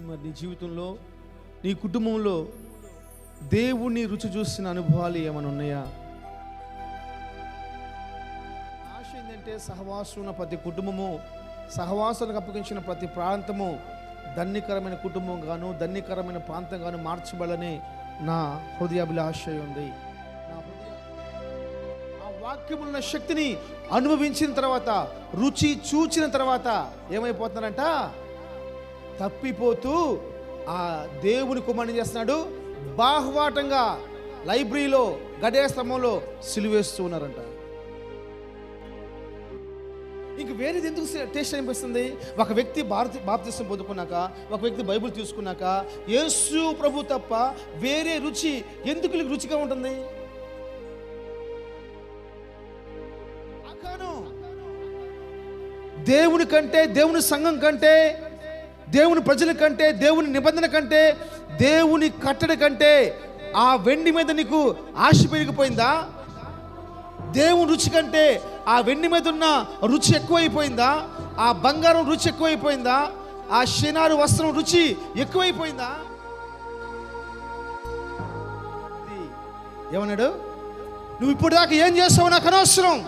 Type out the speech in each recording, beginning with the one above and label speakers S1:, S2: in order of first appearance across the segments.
S1: మరి నీ జీవితంలో, నీ కుటుంబంలో దేవుణ్ణి రుచి చూసిన అనుభవాలు ఏమైనా ఉన్నాయా? ఆశ ఏంటంటే సహవాసం ఉన్న ప్రతి కుటుంబము, సహవాసానికి అప్పగించిన ప్రతి ప్రాంతము ధన్యకరమైన కుటుంబం గాను, ధన్యకరమైన ప్రాంతం గాను మార్చబడాలని నా హృదయాభిలాష ఉంది. ఆ వాక్యములో ఉన్న శక్తిని అనుభవించిన తర్వాత, రుచి చూచిన తర్వాత ఏమైపోతున్నారంట? తప్పిపోతూ ఆ దేవుని కుమారుని చేస్తున్నాడు, బాహ్వాటంగా లైబ్రరీలో గడియ స్తంభంలో సిలువేస్తూ ఉన్నారంట. ఇంక వేరేది ఎందుకు టేస్ట్ అనిపిస్తుంది? ఒక వ్యక్తి బాప్తిసం పొందుకున్నాక, ఒక వ్యక్తి బైబిల్ తీసుకున్నాక యేసు ప్రభు తప్ప వేరే రుచి ఎందుకు రుచిగా ఉంటుంది? దేవుని కంటే, దేవుని సంఘం కంటే, దేవుని ప్రజల కంటే, దేవుని నిబంధన కంటే, దేవుని కట్టడి కంటే ఆ వెండి మీద నీకు ఆశ పెరిగిపోయిందా? దేవుని రుచి కంటే ఆ వెండి మీద ఉన్న రుచి ఎక్కువైపోయిందా? ఆ బంగారం రుచి ఎక్కువైపోయిందా? ఆ షినారు వస్త్రం రుచి ఎక్కువైపోయిందా? ఏమన్నాడు? నువ్వు ఇప్పుడు దాకా ఏం చేస్తావు నాకు అనవసరం,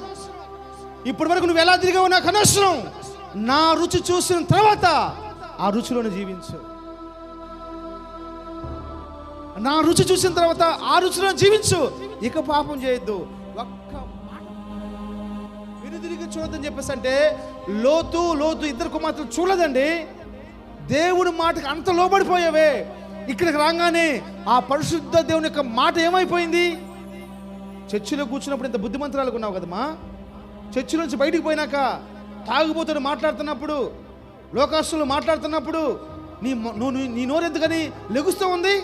S1: ఇప్పటి వరకు నువ్వు ఎలా తిరిగావు నాకు అనవసరం, నా రుచి చూసిన తర్వాత ఆ రుచిలోనే జీవించు. నా రుచి చూసిన తర్వాత ఆ రుచిలో జీవించు, ఇక పాపం చేయొద్దు. ఒక్క మాట వెనుదిరిగి చూడొద్దని చెప్పేసి అంటే లోతు ఇద్దరు కుమార్తెలు చూడలేదండి. దేవుని మాటకి అంత లోబడిపోయావే, ఇక్కడికి రాగానే ఆ పరిశుద్ధ దేవుని యొక్క మాట ఏమైపోయింది? చర్చిలో కూర్చున్నప్పుడు ఇంత బుద్ధిమంతురాలు ఉన్నావు కదమ్మా, చర్చి నుంచి బయటికి పోయినాక తాగుబోతులు మాట్లాడుతున్నప్పుడు, లోకాస్తులు మాట్లాడుతున్నప్పుడు నీ నోరు ఎందుకని లెగుస్తూ ఉంది?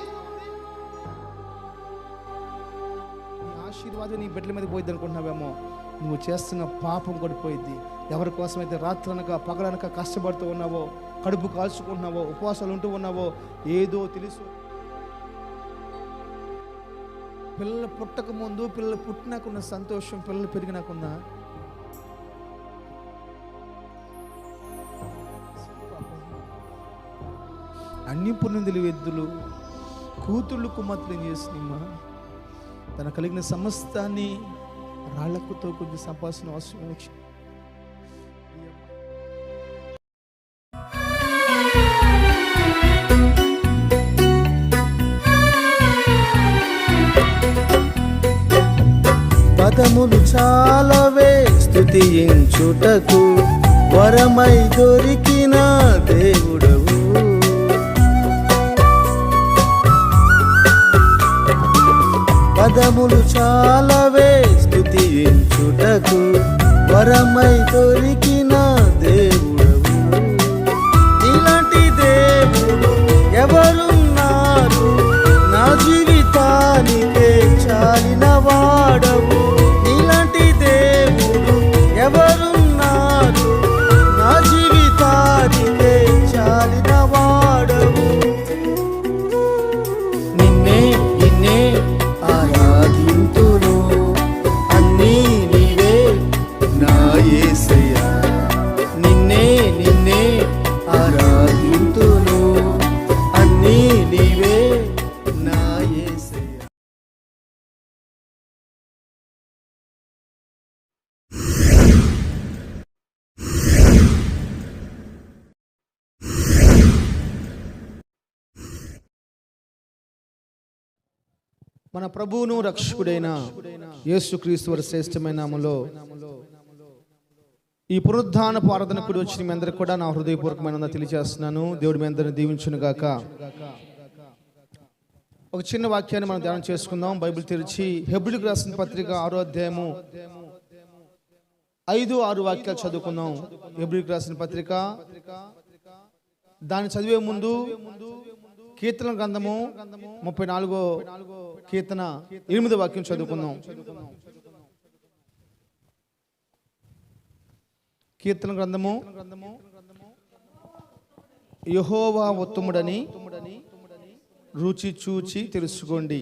S1: నీ ఆశీర్వాదం నీ బిడ్డల మీద పోయింది అనుకుంటున్నావేమో. నువ్వు చేస్తున్న పాపం పడిపోయింది. ఎవరి కోసమైతే రాత్రనక పగలనక కష్టపడుతూ ఉన్నావో, కడుపు కాల్చుకుంటున్నావో, ఉపవాసాలు ఉంటూ ఉన్నావో, ఏదో తెలుసు. పిల్లలు పుట్టక ముందు, పిల్లలు పుట్టినాకున్న సంతోషం పిల్లలు పెరిగినాకున్నా అన్ని పుణ్యులు ఎద్దులు కూతుళ్ళు కుమార్తెలు ఏం చేసినమ్మా? తన కలిగిన సమస్తాన్ని రాళ్లకుతో కొంచెం సంపాదించిన అవసరం వచ్చి పదములు చాలవే స్తుతించుటకు, వరమై దొరికిన దేవుడవు. పదములు చాలవే స్తుతించుటకు, వరమై దొరికిన దేవుడవు. ఇలాంటి దేవుడు ఎవరున్నారు? నా జీవితానికే చాలిన వాడవు. ఇలాంటి దేవుడు ఎవరున్నారు? నా జీవితానికే చాలిన వాడవు. నిన్నే ఆరాధింతును, అన్నీ నీవే నా యేసయ్యా. నిన్నే ఆరాధింతును, అన్నీ నీవే నా యేసయ్యా. మన ప్రభువును రక్షకుడైన యేసుక్రీస్తు వారి శ్రేష్టమైన నామములో ఈ పునరుద్ధానపు ఆరాధన కూడి వచ్చిన మీ అందరికి కూడా నా హృదయపూర్వకమైన తెలియజేస్తున్నాను. దేవుడు మీ అందరిని దీవించును గాక. ఒక చిన్న వాక్యాన్ని మనం ధ్యానం చేసుకుందాం. బైబిల్ తెరిచి హెబ్రీయులకు రాసిన పత్రిక 6వ అధ్యాయము 5-6 వాక్యాలు చదువుకుందాం. హెబ్రీయులకు రాసిన పత్రిక, దాన్ని చదివే ముందు కీర్తన గ్రంథము 34వ కీర్తన 8వ వాక్యం చదువుకుందాం. కీర్తన గ్రంథము, యెహోవా ఉత్తముడని రుచి చూచి తెలుసుకోండి,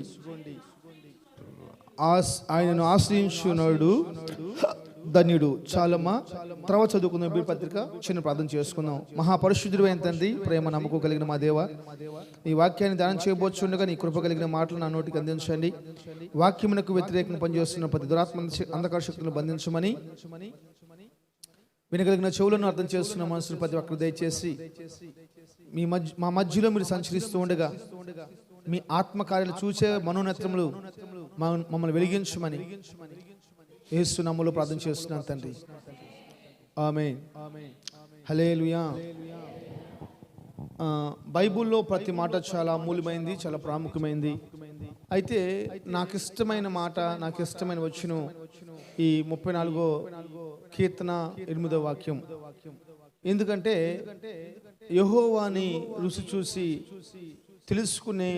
S1: ఆయనను ఆశ్రయించున్నాడు ధన్యుడు. చాలమ్మా, తర్వాత చదువుకుందాం బైబిల్ పత్రిక. చిన్న ప్రార్థన చేసుకుందాం. మహాపరిశుద్ధుడైన తండ్రి, ప్రేమ నమ్మకం కలిగిన మా దేవ, ఈ వాక్యాన్ని దానం చేయబోచుండగా నీ కృప కలిగిన మాటలు నా నోటికి అందించండి. వాక్యమునకు వ్యతిరేకంగా పనిచేస్తున్న ప్రతి దురాత్మ అంధకార శక్తులను బంధించమని, వినగలిగిన చెవులను అర్థం చేస్తున్న మనసును ప్రతి ఒక్కరు దయచేసి మా మధ్యలో మీరు సంచరిస్తూ ఉండగా మీ ఆత్మకార్యాలు చూసే మనోనేత్రములు మమ్మల్ని వెలిగించమని యేసు నామములో ప్రార్థన చేస్తున్నాను తండ్రి. ఆమేన్. హల్లెలూయా. బైబిల్లో ప్రతి మాట చాలా అమూల్యమైంది, చాలా ప్రాముఖ్యమైంది. అయితే నాకు ఇష్టమైన మాట, నాకు ఇష్టమైన వచనం ఈ 34వ కీర్తన 8వ వాక్యం. ఎందుకంటే యెహోవాని రుచి చూసి తెలుసుకునే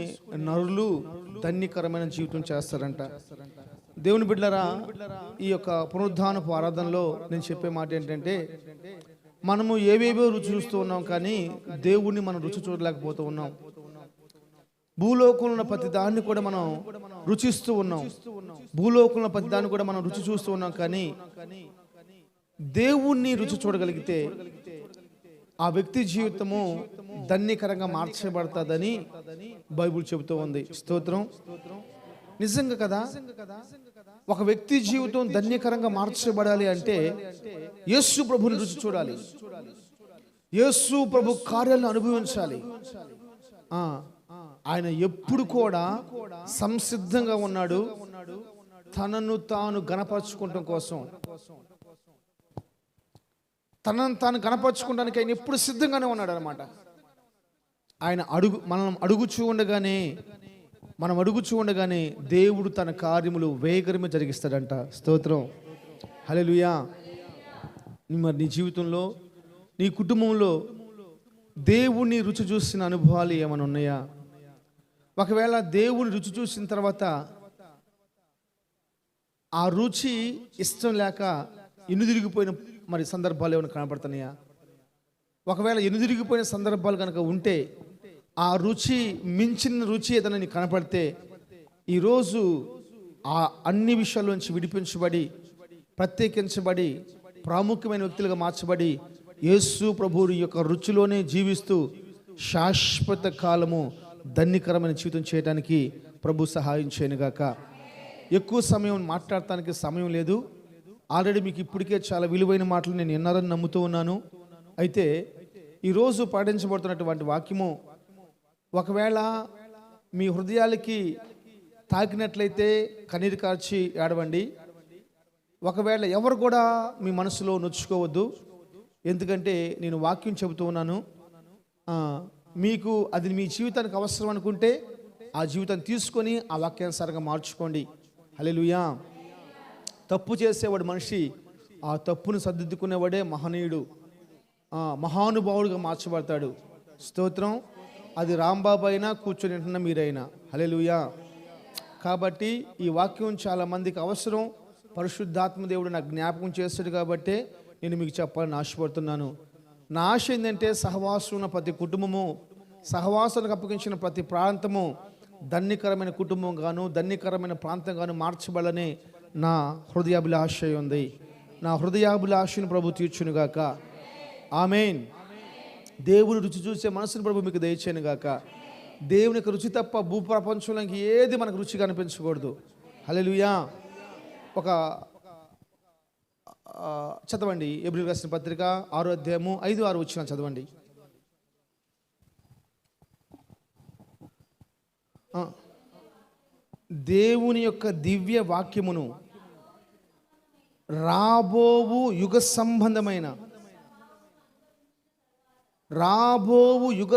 S1: నరులు ధన్యకరమైన జీవితం చేస్తారంట. దేవుని బిడ్డలారా, ఈ యొక్క పునరుద్ధానపు ఆరాధనలో నేను చెప్పే మాట ఏంటంటే, మనము ఏవేవో రుచి చూస్తూ ఉన్నాం, కానీ దేవుణ్ణి మనం రుచి చూడలేకపోతూ ఉన్నాం. భూలోకంలో ఉన్న ప్రతి దాన్ని కూడా మనం రుచిస్తూ ఉన్నాం, భూలోకంలో ప్రతి దాన్ని కూడా మనం రుచి చూస్తూ ఉన్నాం, కానీ దేవుణ్ణి రుచి చూడగలిగితే ఆ వ్యక్తి జీవితము ధన్యకరంగా మార్చబడుతుందని బైబిల్ చెబుతూ ఉంది. స్తోత్రం. నిజంగా కదా, ఒక వ్యక్తి జీవితం ధన్యకరంగా మార్చబడాలి అంటే యేసు ప్రభుని రుచి చూడాలి, యేసు ప్రభు కార్యాలను అనుభవించాలి. ఆయన ఎప్పుడు కూడా సంసిద్ధంగా ఉన్నాడు తనను తాను గణపరచుకోవడం కోసం. తనను తాను గణపరచుకోవడానికి ఆయన ఎప్పుడు సిద్ధంగానే ఉన్నాడు అనమాట. ఆయన మనం అడుగుచూ ఉండగానే దేవుడు తన కార్యములు వేగరమే జరిగిస్తాడంట. స్తోత్రం. హల్లెలూయా. మరి నీ జీవితంలో, నీ కుటుంబంలో దేవుణ్ణి రుచి చూసిన అనుభవాలు ఏమైనా ఉన్నాయా? ఒకవేళ దేవుని రుచి చూసిన తర్వాత ఆ రుచి ఇష్టం లేక ఎన్నుదిరిగిపోయిన మరి సందర్భాలు ఏమైనా కనబడుతున్నాయా? ఒకవేళ ఎన్నుదిరిగిపోయిన సందర్భాలు కనుక ఉంటే, ఆ రుచి మించిన రుచి ఏదైనా నీకు కనపడితే, ఈరోజు ఆ అన్ని విషయాల్లోంచి విడిపించబడి, ప్రత్యేకించబడి, ప్రాముఖ్యమైన వ్యక్తులుగా మార్చబడి యేసు ప్రభువు యొక్క రుచిలోనే జీవిస్తూ శాశ్వత కాలము ధన్యకరమైన జీవితం చేయడానికి ప్రభు సహాయం చేయనుగాక. ఎక్కువ సమయం మాట్లాడటానికి సమయం లేదు. ఆల్రెడీ మీకు ఇప్పటికే చాలా విలువైన మాటలు నేను విన్నారని నమ్ముతూ ఉన్నాను. అయితే ఈరోజు పాటించబడుతున్నటువంటి వాక్యము ఒకవేళ మీ హృదయాలకి తాకినట్లయితే కన్నీరు కార్చి ఏడవండి. ఒకవేళ ఎవరు కూడా మీ మనసులో నొచ్చుకోవద్దు, ఎందుకంటే నేను వాక్యం చెబుతూ ఉన్నాను. మీకు అది మీ జీవితానికి అవసరం అనుకుంటే ఆ జీవితాన్ని తీసుకొని ఆ వాక్యానుసారంగా మార్చుకోండి. హల్లెలూయా. తప్పు చేసేవాడు మనిషి, ఆ తప్పును సర్దిద్దుకునేవాడే మహనీయుడు, మహానుభావుడిగా మార్చబడతాడు. స్తోత్రం. అది రాంబాబు అయినా, కూర్చొని ఉంటున్న మీరైనా. హల్లెలూయా. కాబట్టి ఈ వాక్యం చాలా మందికి అవసరం. పరిశుద్ధాత్మ దేవుడు నాకు జ్ఞాపకం చేస్తాడు కాబట్టి నేను మీకు చెప్పాలని ఆశపడుతున్నాను. నా ఆశ ఏంటంటే, సహవాసం ఉన్న ప్రతి కుటుంబము, సహవాసానికి అప్పగించిన ప్రతి ప్రాంతము ధన్యకరమైన కుటుంబం గాను, ధన్యకరమైన ప్రాంతం గాను మార్చబడాలని నా హృదయాభిలాష ఉంది. నా హృదయాభిలాషను ప్రభు తీర్చునుగాక. ఆమేన్. దేవుని రుచి చూసే మనసును ప్రభు మీకు దయచేయనుగాక. దేవునికి రుచి తప్ప భూప్రపంచంలో ఏది మనకు రుచిగా అనిపించకూడదు. హల్లెలూయా. ఒక చదవండి, ఎబ్రీయులకు రాసిన పత్రిక 6వ అధ్యాయము 5-6 వచనాలు చదవండి. దేవుని యొక్క దివ్య వాక్యమును రాబోవు యుగ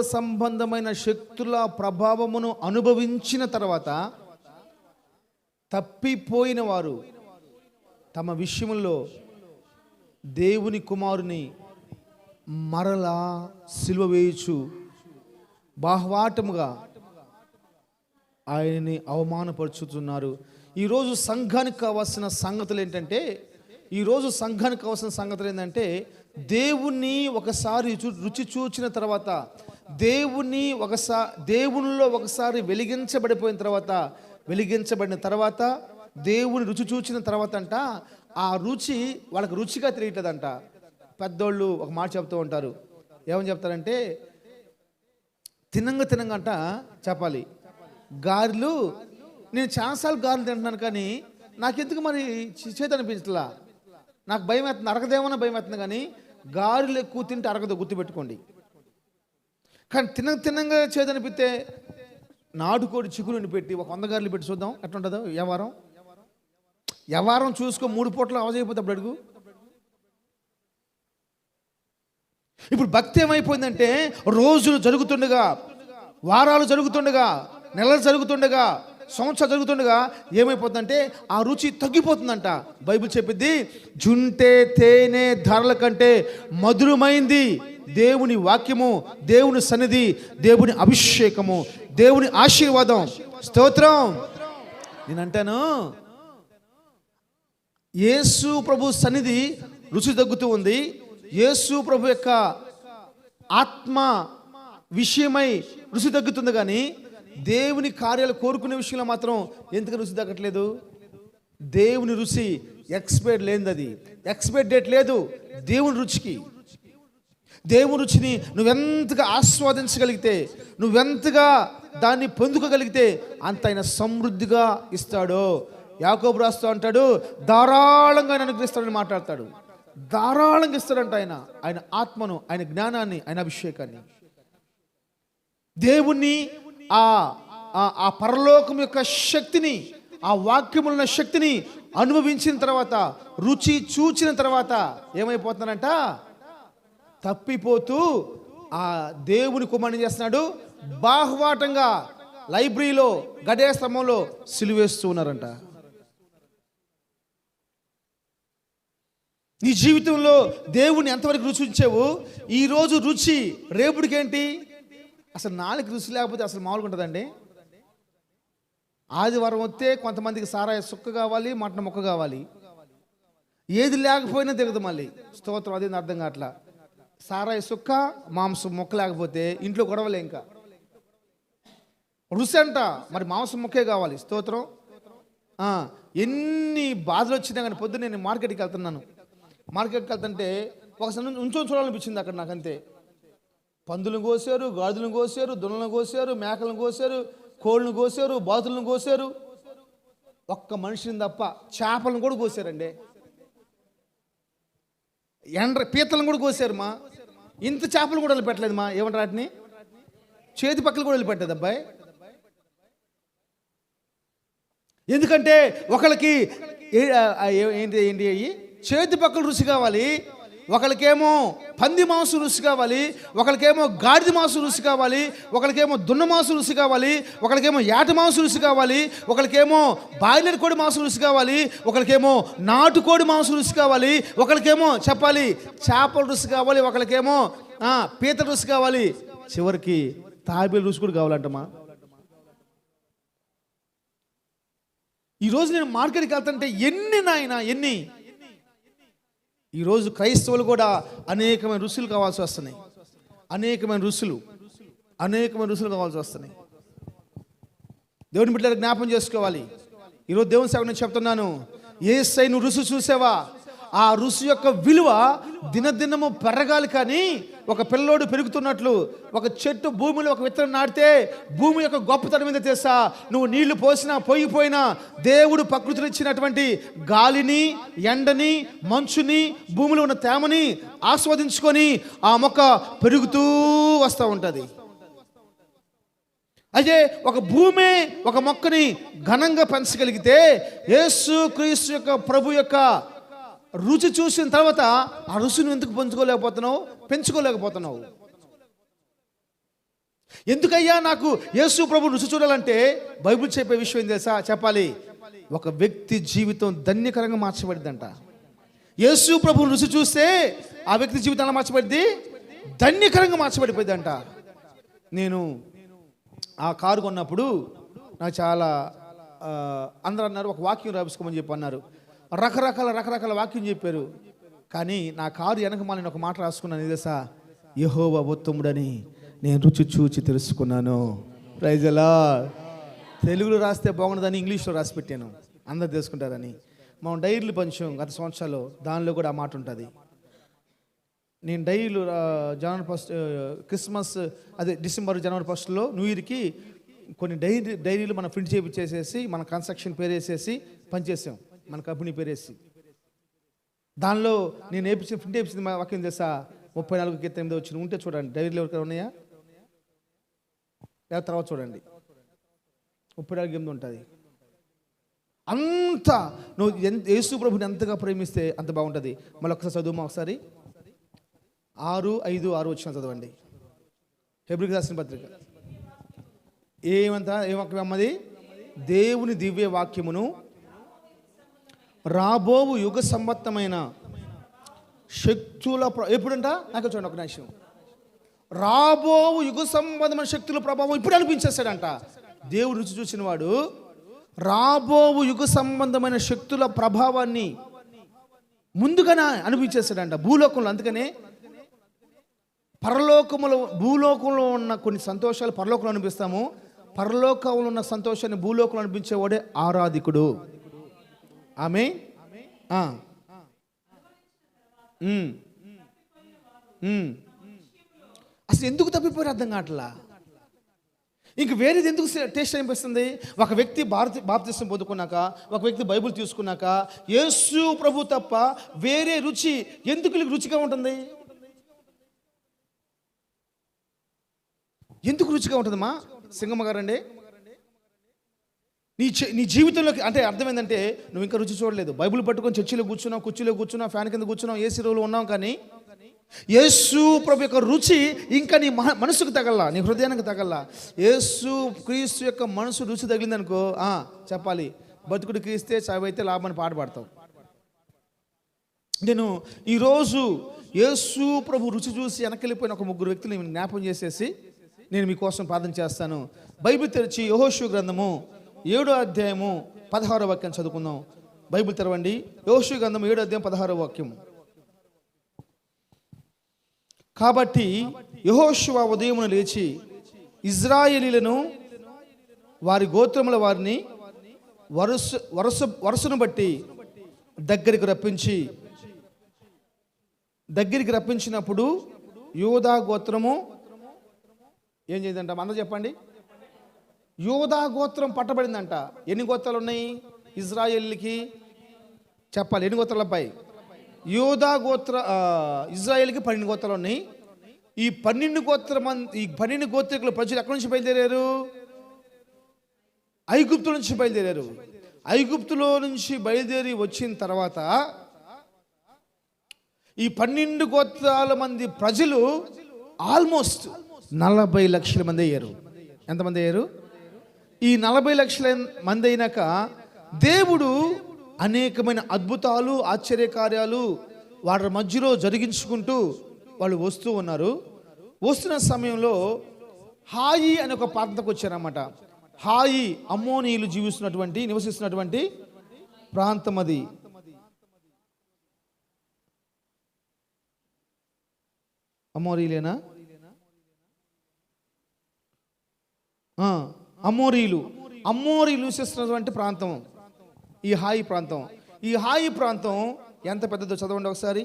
S1: సంబంధమైన శక్తుల ప్రభావమును అనుభవించిన తర్వాత తప్పిపోయిన వారు తమ విషయములో దేవుని కుమారుని మరలా సిలువ వేయుచు బాహ్వాటముగా ఆయనని అవమానపరుచుతున్నారు. ఈరోజు సంఘానికి కావాల్సిన సంగతులు ఏంటంటే, దేవుణ్ణి ఒకసారి రుచి చూచిన తర్వాత, దేవునిలో ఒకసారి వెలిగించబడిన తర్వాత దేవుని రుచి చూచిన తర్వాత అంట ఆ రుచి వాళ్ళకి రుచిగా తెలియట్లేదంట. పెద్దోళ్ళు ఒక మాట చెప్తూ ఉంటారు. ఏమని చెప్తారంటే, తినంగా అంట చెప్పాలి, గారెలు నేను చాలాసార్లు గారెలు తింటున్నాను కానీ నాకెందుకు మరి చేతి అనిపించట్లా, నాకు భయం అవుతుంది, అరగదేమో భయం అవుతుంది, కానీ గారెలు ఎక్కువ తింటే అరగదు, గుర్తుపెట్టుకోండి. కానీ తినంగా చేతి అనిపిస్తే నాటుకోడి చిక్కురుని పెట్టి ఒక 100 గారెలు పెట్టి చూద్దాం ఎట్లా ఉంటుందో. వ్యవహారం చూసుకో, 3 పూటలు అవజైపోతే అప్పుడు అడుగు. ఇప్పుడు భక్తి ఏమైపోయిందంటే, రోజులు జరుగుతుండగా, వారాలు జరుగుతుండగా, నెలలు జరుగుతుండగా, సంవత్సరాలు జరుగుతుండగా ఏమైపోతుందంటే ఆ రుచి తగ్గిపోతుందంట. బైబిల్ చెప్పిద్ది, జుంటే తేనె ధరల కంటే మధురమైంది దేవుని వాక్యము, దేవుని సన్నిధి, దేవుని అభిషేకము, దేవుని ఆశీర్వాదం. స్తోత్రం. నేనంటాను, యేసు ప్రభు సన్నిధి రుచి తగ్గుతూ ఉంది. యేసు ప్రభు యొక్క ఆత్మ విషయమై రుచి తగ్గుతుంది, కానీ దేవుని కార్యాలు కోరుకునే విషయంలో మాత్రం ఎందుకు రుచి తగ్గట్లేదు? దేవుని రుచి ఎక్స్పైర్ లేనిది, అది ఎక్స్పైర్ డేట్ లేదు దేవుని రుచికి. దేవుని రుచిని నువ్వెంతగా ఆస్వాదించగలిగితే, నువ్వెంతగా దాన్ని పొందుకోగలిగితే అంత ఆయన సమృద్ధిగా ఇస్తాడో. యాకోబు రాస్తూ అంటాడు, ధారాళంగా ఆయన అనుగ్రహిస్తాడని మాట్లాడతాడు. ధారాళంగా ఇస్తాడంట ఆయన ఆత్మను, ఆయన జ్ఞానాన్ని, ఆయన అభిషేకాన్ని. దేవుణ్ణి ఆ పరలోకం యొక్క శక్తిని, ఆ వాక్యములున్న శక్తిని అనుభవించిన తర్వాత, రుచి చూచిన తర్వాత ఏమైపోతున్నాడంట? తప్పిపోతూ ఆ దేవుని కుమారుని చేస్తున్నాడు, బాహ్వాటంగా లైబ్రరీలో గడియ స్తంభంలో సిలువేస్తూ ఉన్నారంట. నీ జీవితంలో దేవుని ఎంతవరకు రుచి ఉంచావు? ఈరోజు రుచి, రేపుడికేంటి? అసలు నాలుగు రుచి లేకపోతే అసలు మామూలుగా ఉంటుందండి. ఆదివారం వస్తే కొంతమందికి సారాయ సుక్క కావాలి, మటన్ ముక్క కావాలి, ఏది లేకపోయినా దిగదు మళ్ళీ. స్తోత్రం. అదేంది అర్థం కావట్లా. సారాయ సుక్క, మాంసం ముక్క లేకపోతే ఇంట్లో గొడవలే. ఇంకా రుచి అంట, మరి మాంసం ముక్కే కావాలి. స్తోత్రం. ఎన్ని బాధలు వచ్చినా కానీ పొద్దున్న నేను మార్కెట్కి వెళ్తున్నాను. మార్కెట్కి వెళ్తుంటే ఒకసారి ఉంచొని చూడాలనిపించింది అక్కడ నాకు. అంతే, పందులను కోసారు, గాడిదలను కోసారు, దున్నలను కోసారు, మేకలను కోసారు, కోళ్ళను కోసారు, బాతులను కోసారు. ఒక్క మనిషిని తప్ప చేపలను కూడా కోసారండి. పీతలను కూడా కోసారు. మా ఇంత చేపలు కూడా వదిలిపెట్టలేదు. మా ఏమంటారు వాటిని, చేతి పక్కలు కూడా వదిలిపెట్టలేదు అబ్బాయి. ఎందుకంటే ఒకళ్ళకి ఏంటి అయ్యి చేతి పక్కలు రుచి కావాలి, ఒకరికేమో పంది మాంసం రుచి కావాలి, ఒకరికేమో గాడిద మాంసం రుచి కావాలి, ఒకరికేమో దున్న మాంసం రుచి కావాలి, ఒకరికేమో ఏట మాంసం రుచి కావాలి, ఒకరికేమో బాయిలర్ కోడి మాంసం రుచి కావాలి, ఒకరికేమో నాటుకోడి మాంసం రుచి కావాలి, ఒకరికేమో చెప్పాలి చేపల రుచి కావాలి, ఒకరికేమో పీతల రుచి కావాలి, చివరికి తాబేలు రుచి కూడా కావాలంటమ్మా. ఈరోజు నేను మార్కెట్కి వెళ్తుంటే ఎన్ని ఈరోజు క్రైస్తవులు కూడా అనేకమైన రుచులు కావాల్సి వస్తున్నాయి. అనేకమైన రుచులు కావాల్సి వస్తున్నాయి. దేవుని బిడ్డలు జ్ఞాపం చేసుకోవాలి. ఈరోజు దేవుని సేవ నేను చెప్తున్నాను, యేసయ్య నువ్వు రుచి చూసావా? ఆ రుచి యొక్క విలువ దినదినము పెరగాలి. కానీ ఒక పిల్లోడు పెరుగుతున్నట్లు, ఒక చెట్టు భూమిలో ఒక విత్తనం నాటితే భూమి యొక్క గొప్పతనం మీద తెలుసా? నువ్వు నీళ్లు పోసినా పోయిపోయినా దేవుడు ప్రకృతిలో ఇచ్చినటువంటి గాలిని, ఎండని, మంచుని, భూమిలో ఉన్న తేమని ఆస్వాదించుకొని ఆ మొక్క పెరుగుతూ వస్తూ ఉంటుంది. అయితే ఒక భూమి ఒక మొక్కని ఘనంగా పెంచగలిగితే, యేసు క్రీస్తు యొక్క ప్రభు యొక్క రుచి చూసిన తర్వాత ఆ రుచిని ఎందుకు పెంచుకోలేకపోతున్నావు? ఎందుకయ్యా నాకు యేసు ప్రభు రుచి చూడాలంటే బైబిల్ చెప్పే విషయం తెలుసా? చెప్పాలి, ఒక వ్యక్తి జీవితం ధన్యకరంగా మార్చబడిద్దంట. యేసు ప్రభు రుచి చూస్తే ఆ వ్యక్తి జీవితం ఎలా మార్చబడింది? ధన్యకరంగా మార్చబడిపోయిందంట. నేను ఆ కారు కొన్నప్పుడు నాకు చాలా అందరూ అన్నారు, ఒక వాక్యం రాసుకోమని చెప్పి అన్నారు. రకరకాల వాక్యం చెప్పారు. కానీ నా కారు వెనక మాలిన ఒక మాట రాసుకున్నాను. తెలుసా? యెహోవా ఉత్తముడని నేను రుచి చూచి తెలుసుకున్నాను. Praise the lord. తెలుగులో రాస్తే బాగుండదని ఇంగ్లీష్లో రాసి పెట్టాను, అందరు తెలుసుకుంటారని. మనం డైరీలు పంచాం గత సంవత్సరాలు, దానిలో కూడా ఆ మాట ఉంటుంది. నేను డైరీలు జనవరి 1 క్రిస్మస్ అదే జనవరి 1 న్యూ ఇయర్కి కొన్ని డైరీలు మనం ప్రింట్ చేయించేసేసి మన కన్స్ట్రక్షన్ పేరేసేసి పనిచేసాం, మన కంపెనీ పేరేసి. దానిలో నేను ప్రింట్ వేయించింది మా వాక్యం తెలుసా, 34:8 వచ్చిన ఉంటే చూడండి. డైరీలు ఎవరికైనా ఉన్నాయా? లేదా తర్వాత చూడండి, 34:8 ఉంటుంది. అంత నువ్వు యేసు ప్రభుని ఎంతగా ప్రేమిస్తే అంత బాగుంటుంది. మళ్ళీ ఒకసారి చదువు, ఒకసారి 6:5-6 వచ్చిన చదవండి. హెబ్రీయులకు రాసిన పత్రిక ఏ వాక్యం అమ్మది? దేవుని దివ్య వాక్యమును రాబోవు యుగ సంబంధమైన శక్తుల ఎప్పుడంట నాకు చూడండి ఒక నిమిషం. రాబోవు యుగ సంబంధమైన శక్తుల ప్రభావం ఇప్పుడు అనిపించేస్తాడంట. దేవుడు రుచి చూసిన వాడు రాబోవు యుగ సంబంధమైన శక్తుల ప్రభావాన్ని ముందుగానే అనిపించేస్తాడంట భూలోకంలో. అందుకనే పరలోకములో భూలోకంలో ఉన్న కొన్ని సంతోషాలు పరలోకంలో అనిపిస్తాము, పరలోకంలో ఉన్న సంతోషాన్ని భూలోకంలో అనిపించేవాడే ఆరాధికుడు. ఆమె అసలు ఎందుకు తప్పిపోయారు అర్థం కావట్లా. ఇంక వేరేది ఎందుకు టేస్ట్ అనిపిస్తుంది? ఒక వ్యక్తి బాప్తిసం పొందుకున్నాక, ఒక వ్యక్తి బైబిల్ తీసుకున్నాక యేసు ప్రభు తప్ప వేరే రుచి ఎందుకు రుచిగా ఉంటుంది? ఎందుకు రుచిగా ఉంటుందమ్మా? సింగమ్మ గారండి, నీ జీవితంలోకి అంటే అర్థం ఏంటంటే నువ్వు ఇంకా రుచి చూడలేదు. బైబిల్ పట్టుకొని చర్చిలో కూర్చున్నావు, కుర్చీలో కూర్చున్నావు, ఫ్యాన్ కింద కూర్చున్నావు, ఏసీ రూమ్లో ఉన్నావు, కానీ యేసు ప్రభు యొక్క రుచి ఇంకా నీ మనసుకు తగల్లా, నీ హృదయానికి తగల్లా. యేసు క్రీస్తు యొక్క మనసు రుచి తగిలిందనుకో చెప్పాలి, బతుకుడు క్రీస్తే చావైతే లాభాన్ని పాట పాడతావు. నేను ఈరోజు యేసు ప్రభు రుచి చూసి వెనకెళ్ళిపోయిన ఒక 3 వ్యక్తులు జ్ఞాపకం చేసేసి నేను మీకోసం ప్రార్థన చేస్తాను. బైబిల్ తెరిచి యెహోషువ గ్రంథము 7వ అధ్యాయము 16వ వాక్యం చదువుకుందాం. బైబిల్ తెరవండి. యెహోషువ గ్రంథం 7వ అధ్యాయం 16వ వాక్యం. కాబట్టి యెహోషువ ఉదయమున లేచి ఇజ్రాయేలీలను వారి గోత్రముల వారిని వరుసను బట్టి దగ్గరికి రప్పించినప్పుడు యూదా గోత్రము ఏం చేద్దంట? అందరూ చెప్పండి. యూదా గోత్రం పట్టబడిందంట. ఎన్ని గోత్రాలు ఉన్నాయి ఇజ్రాయేల్కి? చెప్పాలి, ఎన్ని గోత్రాల అబ్బాయి? యూదా ఇజ్రాయేల్కి 12 గోత్రాలు ఉన్నాయి. ఈ 12 గోత్రికుల ప్రజలు ఎక్కడి నుంచి బయలుదేరారు? ఐగుప్తు నుంచి బయలుదేరారు. ఐగుప్తులో నుంచి బయలుదేరి వచ్చిన తర్వాత ఈ 12 గోత్రాల మంది ప్రజలు ఆల్మోస్ట్ 40 లక్షల మంది అయ్యారు. ఎంతమంది అయ్యారు? ఈ 40 లక్షల మంది అయినాక దేవుడు అనేకమైన అద్భుతాలు, ఆశ్చర్యకార్యాలు వారి మధ్యలో జరిగించుకుంటూ వాళ్ళు వస్తూ ఉన్నారు. వస్తున్న సమయంలో హాయి అనే ఒక ప్రాంతంకి వచ్చారన్నమాట. హాయి అమ్మోనీయులు నివసిస్తున్నటువంటి ప్రాంతం అది. అమోరీలేనా? అమ్మోరీలు నివసిస్తున్నటువంటి ప్రాంతం ఈ హాయి ప్రాంతం. ఈ హాయి ప్రాంతం ఎంత పెద్దదో చదవండి ఒకసారి.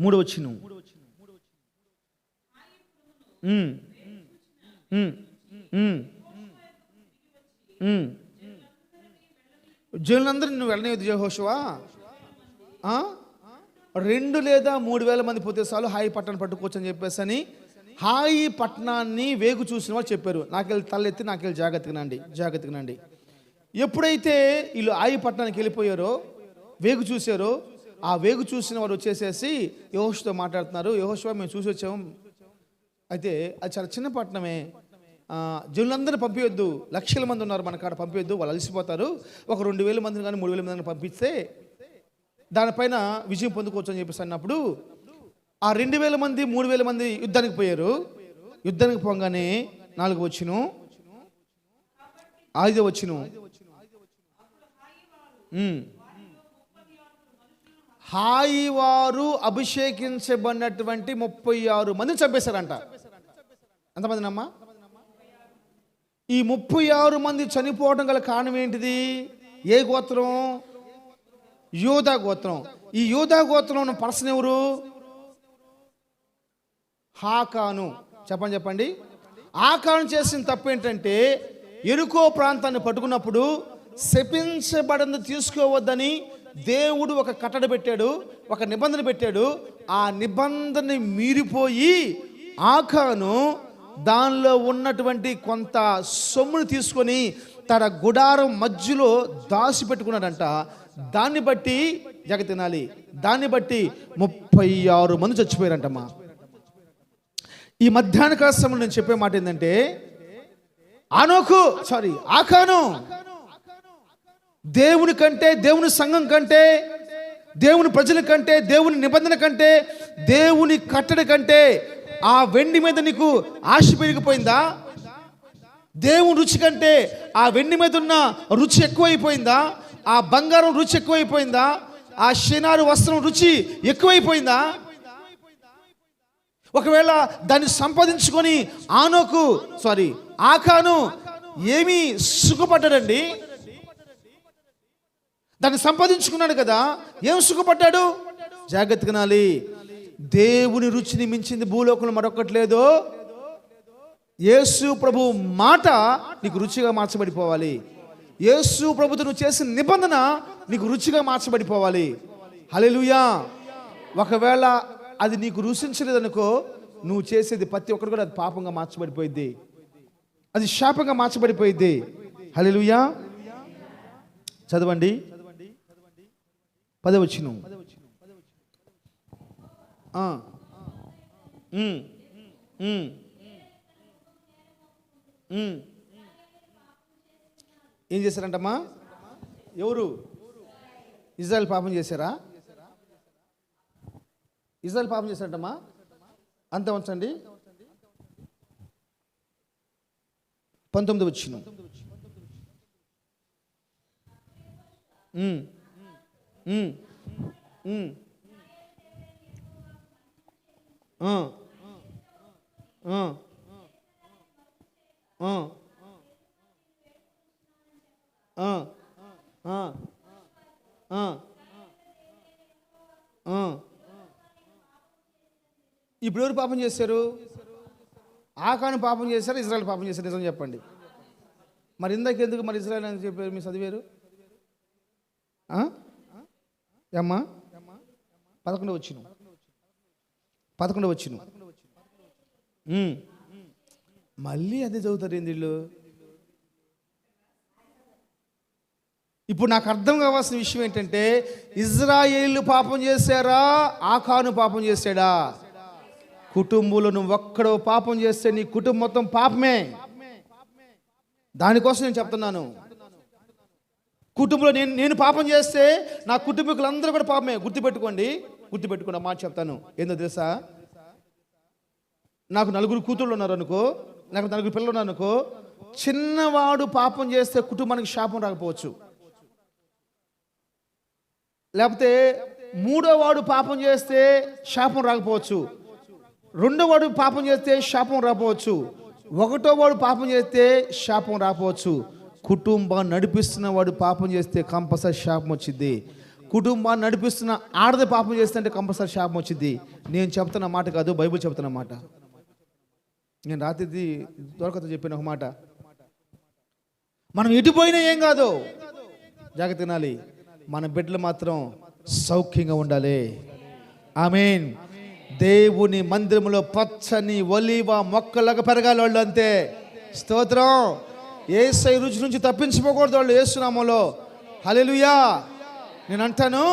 S1: 3వ వచనం. జనులందరూ నువ్వు వెళ్ళనివ్వదు యెహోషువ. 2 లేదా 3,000 మంది పోతే చాలు హాయి పట్టణం పట్టుకోవచ్చని చెప్పేసి అని హాయి పట్టణాన్ని వేగు చూసిన వాళ్ళు చెప్పారు. నాకెళ్ళి తలెత్తి నాకెళ్ళి జాగ్రత్తగా నండి. ఎప్పుడైతే వీళ్ళు హాయి పట్టణానికి వెళ్ళిపోయారో, వేగు చూసారో, ఆ వేగు చూసిన వారు వచ్చేసేసి యెహోషువతో మాట్లాడుతున్నారు. యెహోషువ, మేము చూసి వచ్చాము, అయితే అది చాలా చిన్న పట్టణమే, జనులందరూ పంపించొద్దు, లక్షల మంది ఉన్నారు మన కాడ, పంపించొద్దు, వాళ్ళు అలసిపోతారు. ఒక 2,000 మందిని కానీ 3,000 మందిని పంపిస్తే దానిపైన విజయం పొందుకోవచ్చు అని చెప్పేసి అన్నప్పుడు ఆ 2,000 మంది 3,000 మంది యుద్ధానికి పోయారు. యుద్ధానికి పోగానే 4వ వచనం, 5వ వచనం, హాయి వారు అభిషేకించబడినటువంటి 36 మందిని చంపేశారంట. ఎంతమందినమ్మా? ఈ 36 మంది చనిపోవడం గల కారణం ఏంటిది? ఏ గోత్రం? యూదా గోత్రం. ఈ యూదా గోత్రంలో పర్సన్ ఎవరు? ఆకాను. చెప్పండి. ఆకాను చేసిన తప్పు ఏంటంటే యెరికో ప్రాంతాన్ని పట్టుకున్నప్పుడు శపించబడింది తీసుకోవద్దని దేవుడు ఒక కట్టడి పెట్టాడు, ఒక నిబంధన పెట్టాడు. ఆ నిబంధనని మీరిపోయి ఆకాను దానిలో ఉన్నటువంటి కొంత సొమ్మును తీసుకొని తన గుడారం మధ్యలో దాచిపెట్టుకున్నాడంట. దాన్ని బట్టి జగతినాలి, దాన్ని బట్టి 36 మంది చచ్చిపోయారంటమ్మా. ఈ మధ్యాహ్న కాల సమయంలో నేను చెప్పే మాట ఏంటంటే ఆకాను దేవుని కంటే, దేవుని సంఘం కంటే, దేవుని ప్రజల కంటే, దేవుని నిబంధన కంటే, దేవుని కట్టడి కంటే ఆ వెండి మీద నీకు ఆశ పెరిగిపోయిందా? దేవుని రుచి కంటే ఆ వెండి మీద ఉన్న రుచి ఎక్కువైపోయిందా? ఆ బంగారం రుచి ఎక్కువైపోయిందా? ఆ షినారు వస్త్రం రుచి ఎక్కువైపోయిందా? ఒకవేళ దాన్ని సంపాదించుకొని ఆకాను ఏమీ సుఖపడ్డాడండి. దాన్ని సంపాదించుకున్నాడు కదా, ఏం సుఖపడ్డాడు? జాగ్రత్తగా నాలి. దేవుని రుచిని మించింది భూలోకంలో మరొకటి లేదు. యేసు ప్రభు మాట నీకు రుచిగా మార్చబడిపోవాలి. యేసు ప్రభుతో నువ్వు చేసిన నిబంధన నీకు రుచిగా మార్చబడిపోవాలి. హల్లెలూయా. ఒకవేళ అది నీకు రుచించలేదనుకో, నువ్వు చేసేది ప్రతి ఒక్కరు కూడా అది పాపంగా మార్చబడిపోయింది, అది శాపంగా మార్చబడిపోయింది. హల్లెలూయా. చదవండి 10వ వచనం. ఏం చేశారంటమ్మా? ఎవరు? ఇజ్రాయెల్ పాపం చేశారా? ఇజ్రాయెల్ పాపం చేశారంటమ్మా. అంత ఉంచండి. 19వ వచనం. ఇప్పుడు ఎవరు పాపం చేశారు? ఆకాను పాపం చేశారు, ఇజ్రాయెల్ పాపం చేశారు. నిజం చెప్పండి. మరి ఇందాకెందుకు మరి ఇజ్రాయెల్ అని చెప్పారు? మీరు చదివారు అమ్మా. 11వ వచనం. మళ్ళీ అదే చదువుతారు ఏంది వీళ్ళు? ఇప్పుడు నాకు అర్థం కావాల్సిన విషయం ఏంటంటే, ఇజ్రాయేలు పాపం చేశారా, ఆకాను పాపం చేశాడా? కుటుంబంలో నువ్వు ఒక్కడో పాపం చేస్తే నీ కుటుంబం మొత్తం పాపమే. దానికోసం నేను చెప్తున్నాను. కుటుంబంలో నేను పాపం చేస్తే నా కుటుంబీకులందరూ కూడా పాపమే. గుర్తుపెట్టుకోండి మాట చెప్తాను. ఏందో తెలుసా? నాకు 4 కూతుళ్ళు ఉన్నారు అనుకో, నాకు 4 పిల్లలు ఉన్నారు అనుకో. చిన్నవాడు పాపం చేస్తే కుటుంబానికి శాపం రాకపోవచ్చు, లేకపోతే 3వ వాడు పాపం చేస్తే శాపం రాకపోవచ్చు, 2వ వాడు పాపం చేస్తే శాపం రాకపోవచ్చు, 1వ వాడు పాపం చేస్తే శాపం రాకపోవచ్చు. కుటుంబాన్ని నడిపిస్తున్న వాడు పాపం చేస్తే కంపల్సరీ శాపం వచ్చింది. కుటుంబాన్ని నడిపిస్తున్న ఆడది పాపం చేస్తే కంపల్సరీ శాపం వచ్చింది. నేను చెప్తున్న మాట కాదు, బైబిల్ చెప్తున్న మాట. నేను రాత్రి దొరకత చెప్పిన ఒక మాట. మనం ఎటుపోయినా ఏం కాదు, జాగ్రత్త తినాలి. మన బిడ్డలు మాత్రం సౌఖ్యంగా ఉండాలి. ఆమేన్. దేవుని మందిరంలో పచ్చని ఒలీవ మొక్కలాగా పెరగాలి వాళ్ళు, అంతే. స్తోత్రం. యేసై రుచి నుంచి తప్పించిపోకూడదు వాళ్ళు, యేసు నామములో. హల్లెలూయా. నేను అంటాను,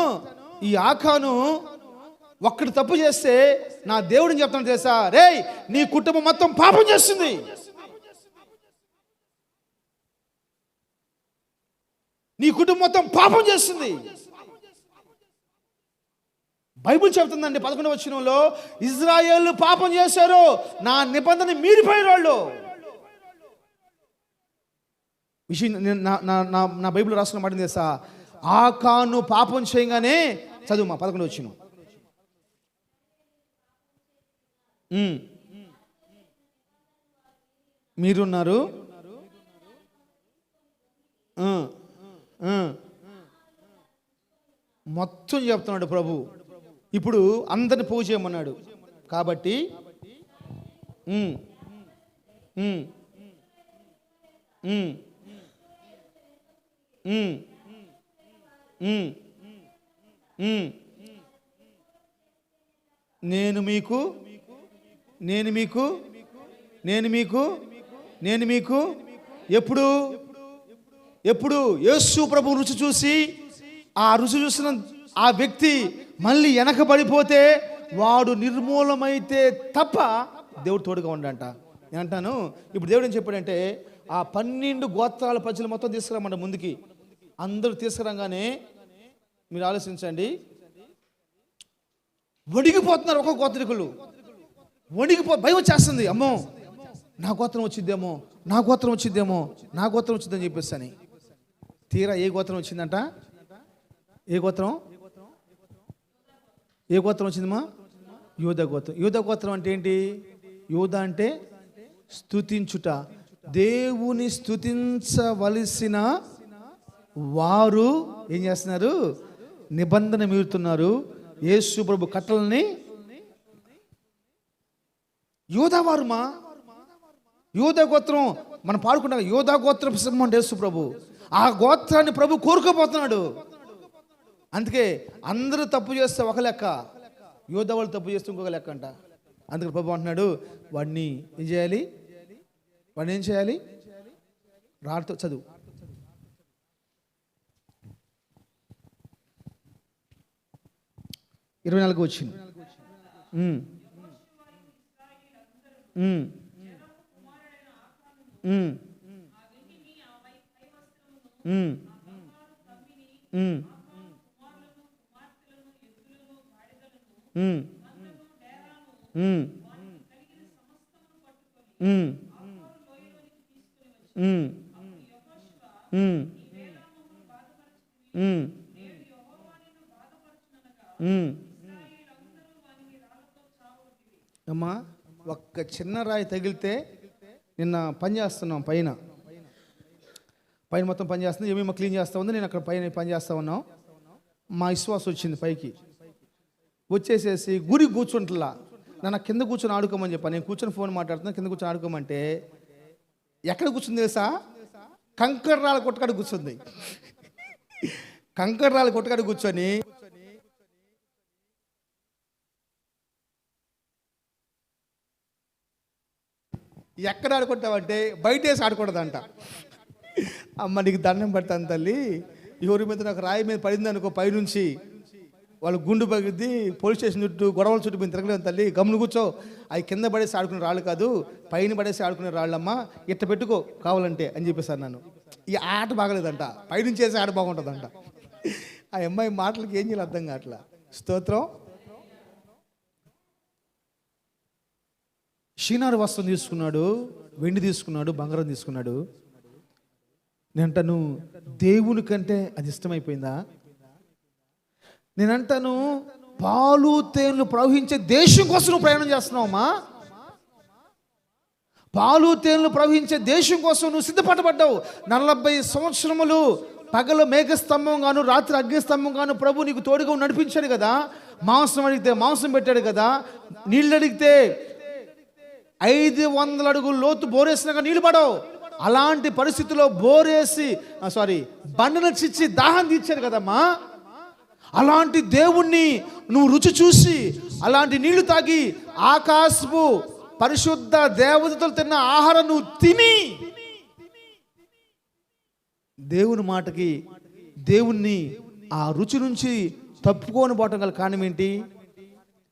S1: ఈ ఆకాను ఒక్కడు తప్పు చేస్తే నా దేవుడిని చెప్తాను తెలుసా, రేయ్ నీ కుటుంబం మొత్తం పాపం చేస్తుంది. నీ కుటుంబం మొత్తం పాపం చేస్తుంది. బైబిల్ చెప్తుందండి 11వ వచనంలో, ఇజ్రాయేలు పాపం చేశారు, నా నిబంధన మీరిపోయిన వాళ్ళు. విషయం నా బైబిల్ రాసిన మాట తెలుసా, ఆకాను పాపం చేయగానే, చదువుమా 11వ వచనం. మీరున్నారు మొత్తం చెప్తున్నాడు ప్రభు. ఇప్పుడు అందరిని పోగు చేయమన్నాడు. కాబట్టి నేను మీకు ఎప్పుడు యేసు ప్రభు రుచి చూసి ఆ రుచి చూసిన ఆ వ్యక్తి మళ్ళీ వెనకబడిపోతే వాడు నిర్మూలమైతే తప్ప దేవుడు తోడుగా ఉండంట. నేను అంటాను, ఇప్పుడు దేవుడు ఏం చెప్పాడంటే ఆ 12 గోత్రాల ప్రజలు మొత్తం తీసుకురామంట ముందుకి. అందరూ తీసుకురాగానే మీరు ఆలోచించండి, వణిగిపోతున్నారు. ఒక్కొక్క గోత్రికులు భయం వచ్చేస్తుంది. అమ్మో నా గోత్రం వచ్చిద్దేమో వచ్చిందని చెప్పేసి అని. తీరా ఏ గోత్రం వచ్చిందంట? ఏ గోత్రం వచ్చిందమ్మా? యూదా గోత్రం. యూదా గోత్రం అంటే ఏంటి? యూదా అంటే స్తుతించుట. దేవుని స్తుతించవలసిన వారు ఏం చేస్తున్నారు? నిబంధన మీరుతున్నారు. యేసు ప్రభు కట్టలని యూదా వారుమా. యూదా గోత్రం మనం పాడుకుంటాం. యూదా గోత్రం సింహం అంటే యేసు ప్రభు. ఆ గోత్రాన్ని ప్రభు కోరుకోపోతున్నాడు. అందుకే అందరూ తప్పు చేస్తే ఒక లెక్క, యూదా వాళ్ళు తప్పు చేస్తే ఇంకొక లెక్క అంట. అందుకే ప్రభు అంటున్నాడు, వాడిని ఏం చేయాలి? రాళ్ళతో చదువు. 24 వచ్చింది. అమ్మా ఒక్క చిన్న రాయి తగిలితే, నిన్న పని చేస్తున్నాం పైన మొత్తం పని చేస్తుంది, ఏమేమో క్లీన్ చేస్తూ ఉంది. నేను అక్కడ పైన పని చేస్తూ ఉన్నాం. మా విశ్వాసం వచ్చింది పైకి వచ్చేసేసి గురి కూర్చుంటలా. నన్ను కింద కూర్చొని ఆడుకోమని చెప్పాను. నేను కూర్చొని ఫోన్ మాట్లాడుతున్నాను. కింద కూర్చొని ఆడుకోమంటే ఎక్కడ కూర్చుంది తెలుసా? కంకర్రాల కొట్టకాడ కూర్చుంది. కంకర్రాల కొట్టకాడ కూర్చొని ఎక్కడ ఆడుకుంటావంటే బయటేసి ఆడుకూడదంట. అమ్మ నీకు దండం పెడతాను తల్లి, ఎవరి మీద నాకు రాయి మీద పడింది అనుకో, పైనుంచి వాళ్ళు గుండు పగిద్ది, పోలీస్ స్టేషన్ చుట్టూ గొడవల చుట్టూ మేము తిరగలేము తల్లి, గమ్మును కూర్చో. అవి కింద పడేసి ఆడుకునే రాళ్ళు కాదు, పైన పడేసి ఆడుకునే రాళ్ళమ్మా, ఇట్ట పెట్టుకో కావాలంటే అని చెప్పేసాను. నన్ను ఈ ఆట బాగలేదంట, పైనుంచి వేసి ఆట బాగుంటుందంట. ఆ అమ్మాయి మాటలకి ఏం చేయాలి అర్థం కావట్లా. స్తోత్రం. షీనారు వస్త్రం తీసుకున్నాడు, వెండి తీసుకున్నాడు, బంగారం తీసుకున్నాడు. నేనంటాను దేవుని కంటే అది ఇష్టమైపోయిందా? నేనంటాను పాలు తేనెలు ప్రవహించే దేశం కోసం నువ్వు ప్రయాణం చేస్తున్నావమ్మా. పాలు తేనెలు ప్రవహించే దేశం కోసం నువ్వు సిద్ధపడబడ్డావు. 40 సంవత్సరములు పగలు మేఘస్తంభం గాను, రాత్రి అగ్నిస్తంభం గాను ప్రభు నీకు తోడుగా నడిపించాడు కదా. మాంసం అడిగితే మాంసం పెట్టాడు కదా. నీళ్ళు అడిగితే 500 అడుగులు లోతు బోరేసినాక నీళ్ళు పడవు. అలాంటి పరిస్థితుల్లో బండను చిచ్చి దాహం తీర్చాడు కదమ్మా. అలాంటి దేవుణ్ణి నువ్వు రుచి చూసి, అలాంటి నీళ్లు తాగి, ఆకాశపు పరిశుద్ధ దేవతలు తిన్న ఆహారం నువ్వు తిని, దేవుని మాటకి దేవుణ్ణి ఆ రుచి నుంచి తప్పుకొని పోవటం గల కారణం ఏంటి?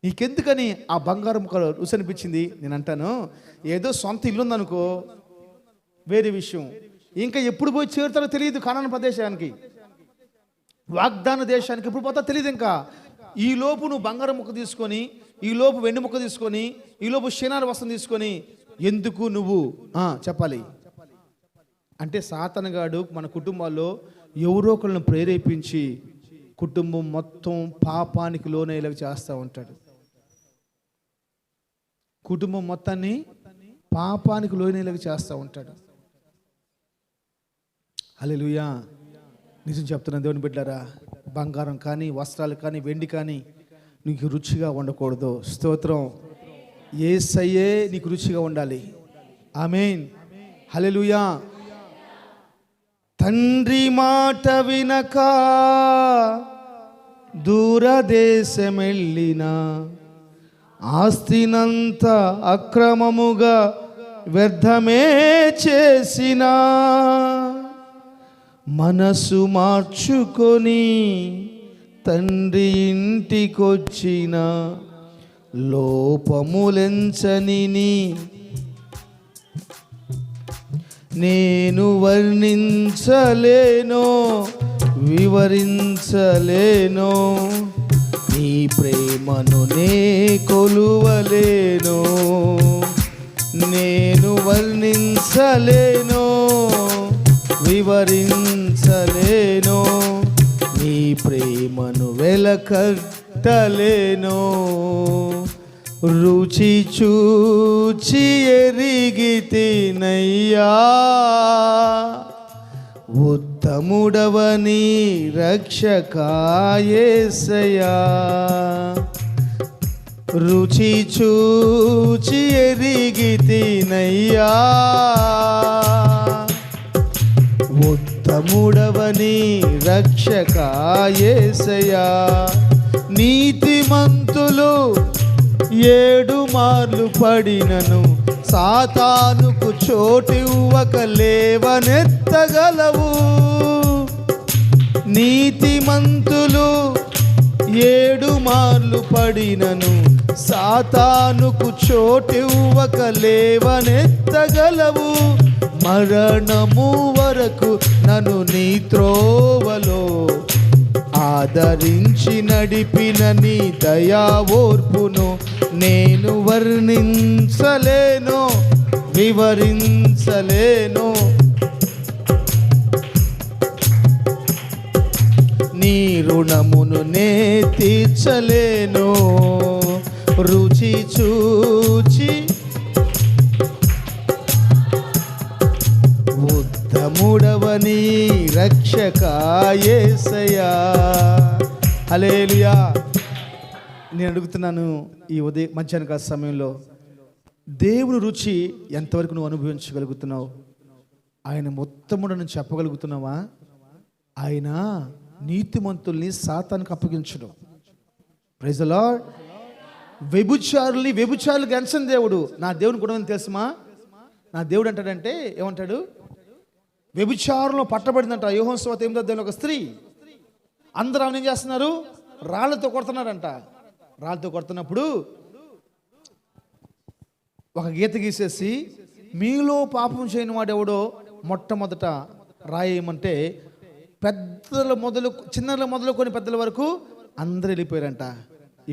S1: నీకెందుకని ఆ బంగారం రుచి అనిపించింది? నేను అంటాను, ఏదో సొంత ఇల్లుందనుకో వేరే విషయం, ఇంకా ఎప్పుడు పోయి చేరుతారో తెలియదు. కానాను ప్రదేశానికి, వాగ్దాన దేశానికి ఎప్పుడు పోతా తెలియదు. ఇంకా ఈ లోపు నువ్వు బంగారం ముక్క తీసుకొని, ఈ లోపు వెండి ముక్క తీసుకొని, ఈ లోపు షీనారు వస్త్రం తీసుకొని ఎందుకు నువ్వు చెప్పాలి అంటే, సాతానుగాడు మన కుటుంబాల్లో ఎవరో ఒకళ్ళని ప్రేరేపించి కుటుంబం మొత్తం పాపానికి లోనయ్యేలాగా చేస్తూ ఉంటాడు. కుటుంబం మొత్తాన్ని పాపానికి లోనయ్యేలాగా చేస్తూ ఉంటాడు. హల్లెలూయా. నిజం చెప్తున్నాను దేవుని బిడ్డలారా, బంగారం కానీ, వస్త్రాలు కానీ, వెండి కానీ నీకు రుచిగా ఉండకూడదు. స్తోత్రం. యేసయ్యే నీకు రుచిగా ఉండాలి. ఆమేన్. హల్లెలూయా. తండ్రి మాట వినక దూరదేశమెళ్ళిన, ఆస్తినంత అక్రమముగా వ్యర్థమే చేసిన, మనసు మార్చుకొని తండ్రి ఇంటికొచ్చిన, లోపములెంచని నేను వర్ణించలేనో వివరించలేనో, నీ ప్రేమను నే కొలువలేనో. నేను వర్ణించలేనో వివరించలేనో, నీ ప్రేమను వెలకట్టలేనో. రుచి చూచి ఎరిగితినయ్యా, ఉత్తముడవని రక్షకా యేసయ్యా. రుచి చూచి ఎరిగితినయ్యా, ఉత్తముడవని రక్షకా యేసయ్యా. నీతిమంతులు 7 మార్లు పడినను సాతానుకు చోటివ్వక లేవనెత్తగలవు. నీతిమంతులు 7 మార్లు పడినను సాతానుకు చోటివ్వక లేవనెత్తగలవు. మరణము వరకు నన్ను నీ త్రోవలో ఆదరించి నడిపిన నీ దయా ఓర్పును నేను వర్ణించలేను వివరించలేను. నీ రుణమును నే తీర్చలేను. రుచి చూచి ఉత్తముడవని రక్షకా యేసయ్యా. హల్లెలూయా. నేను అడుగుతున్నాను ఈ మధ్యాహ్న సమయంలో, దేవుని రుచి ఎంతవరకు నువ్వు అనుభవించగలుగుతున్నావు? ఆయన ఉత్తముడని చెప్పగలుగుతున్నావా? ఆయన నీతిమంతుల్ని సాతానుకు అప్పగించడం. Praise the Lord. వ్యభిచారులకు ఎంచని దేవుడు. నా దేవుని గుణం తెలుసుమా? నా దేవుడు అంటాడంటే ఏమంటాడు? వ్యభిచారంలో పట్టబడిందంట. యోహాను సువార్త 8వ అధ్యాయంలో ఒక స్త్రీ, అందరూ ఆమెను ఏం చేస్తున్నారు? రాళ్లతో కొడుతున్నారంట. రాళ్ళతో కొడుతున్నప్పుడు ఒక గీత గీసేసి, మీలో పాపం చేయని వాడెవడో మొట్టమొదట రాయేయమంటే పెద్దల మొదలు చిన్నల మొదలుకొని పెద్దల వరకు అందరూ వెళ్ళిపోయారంట.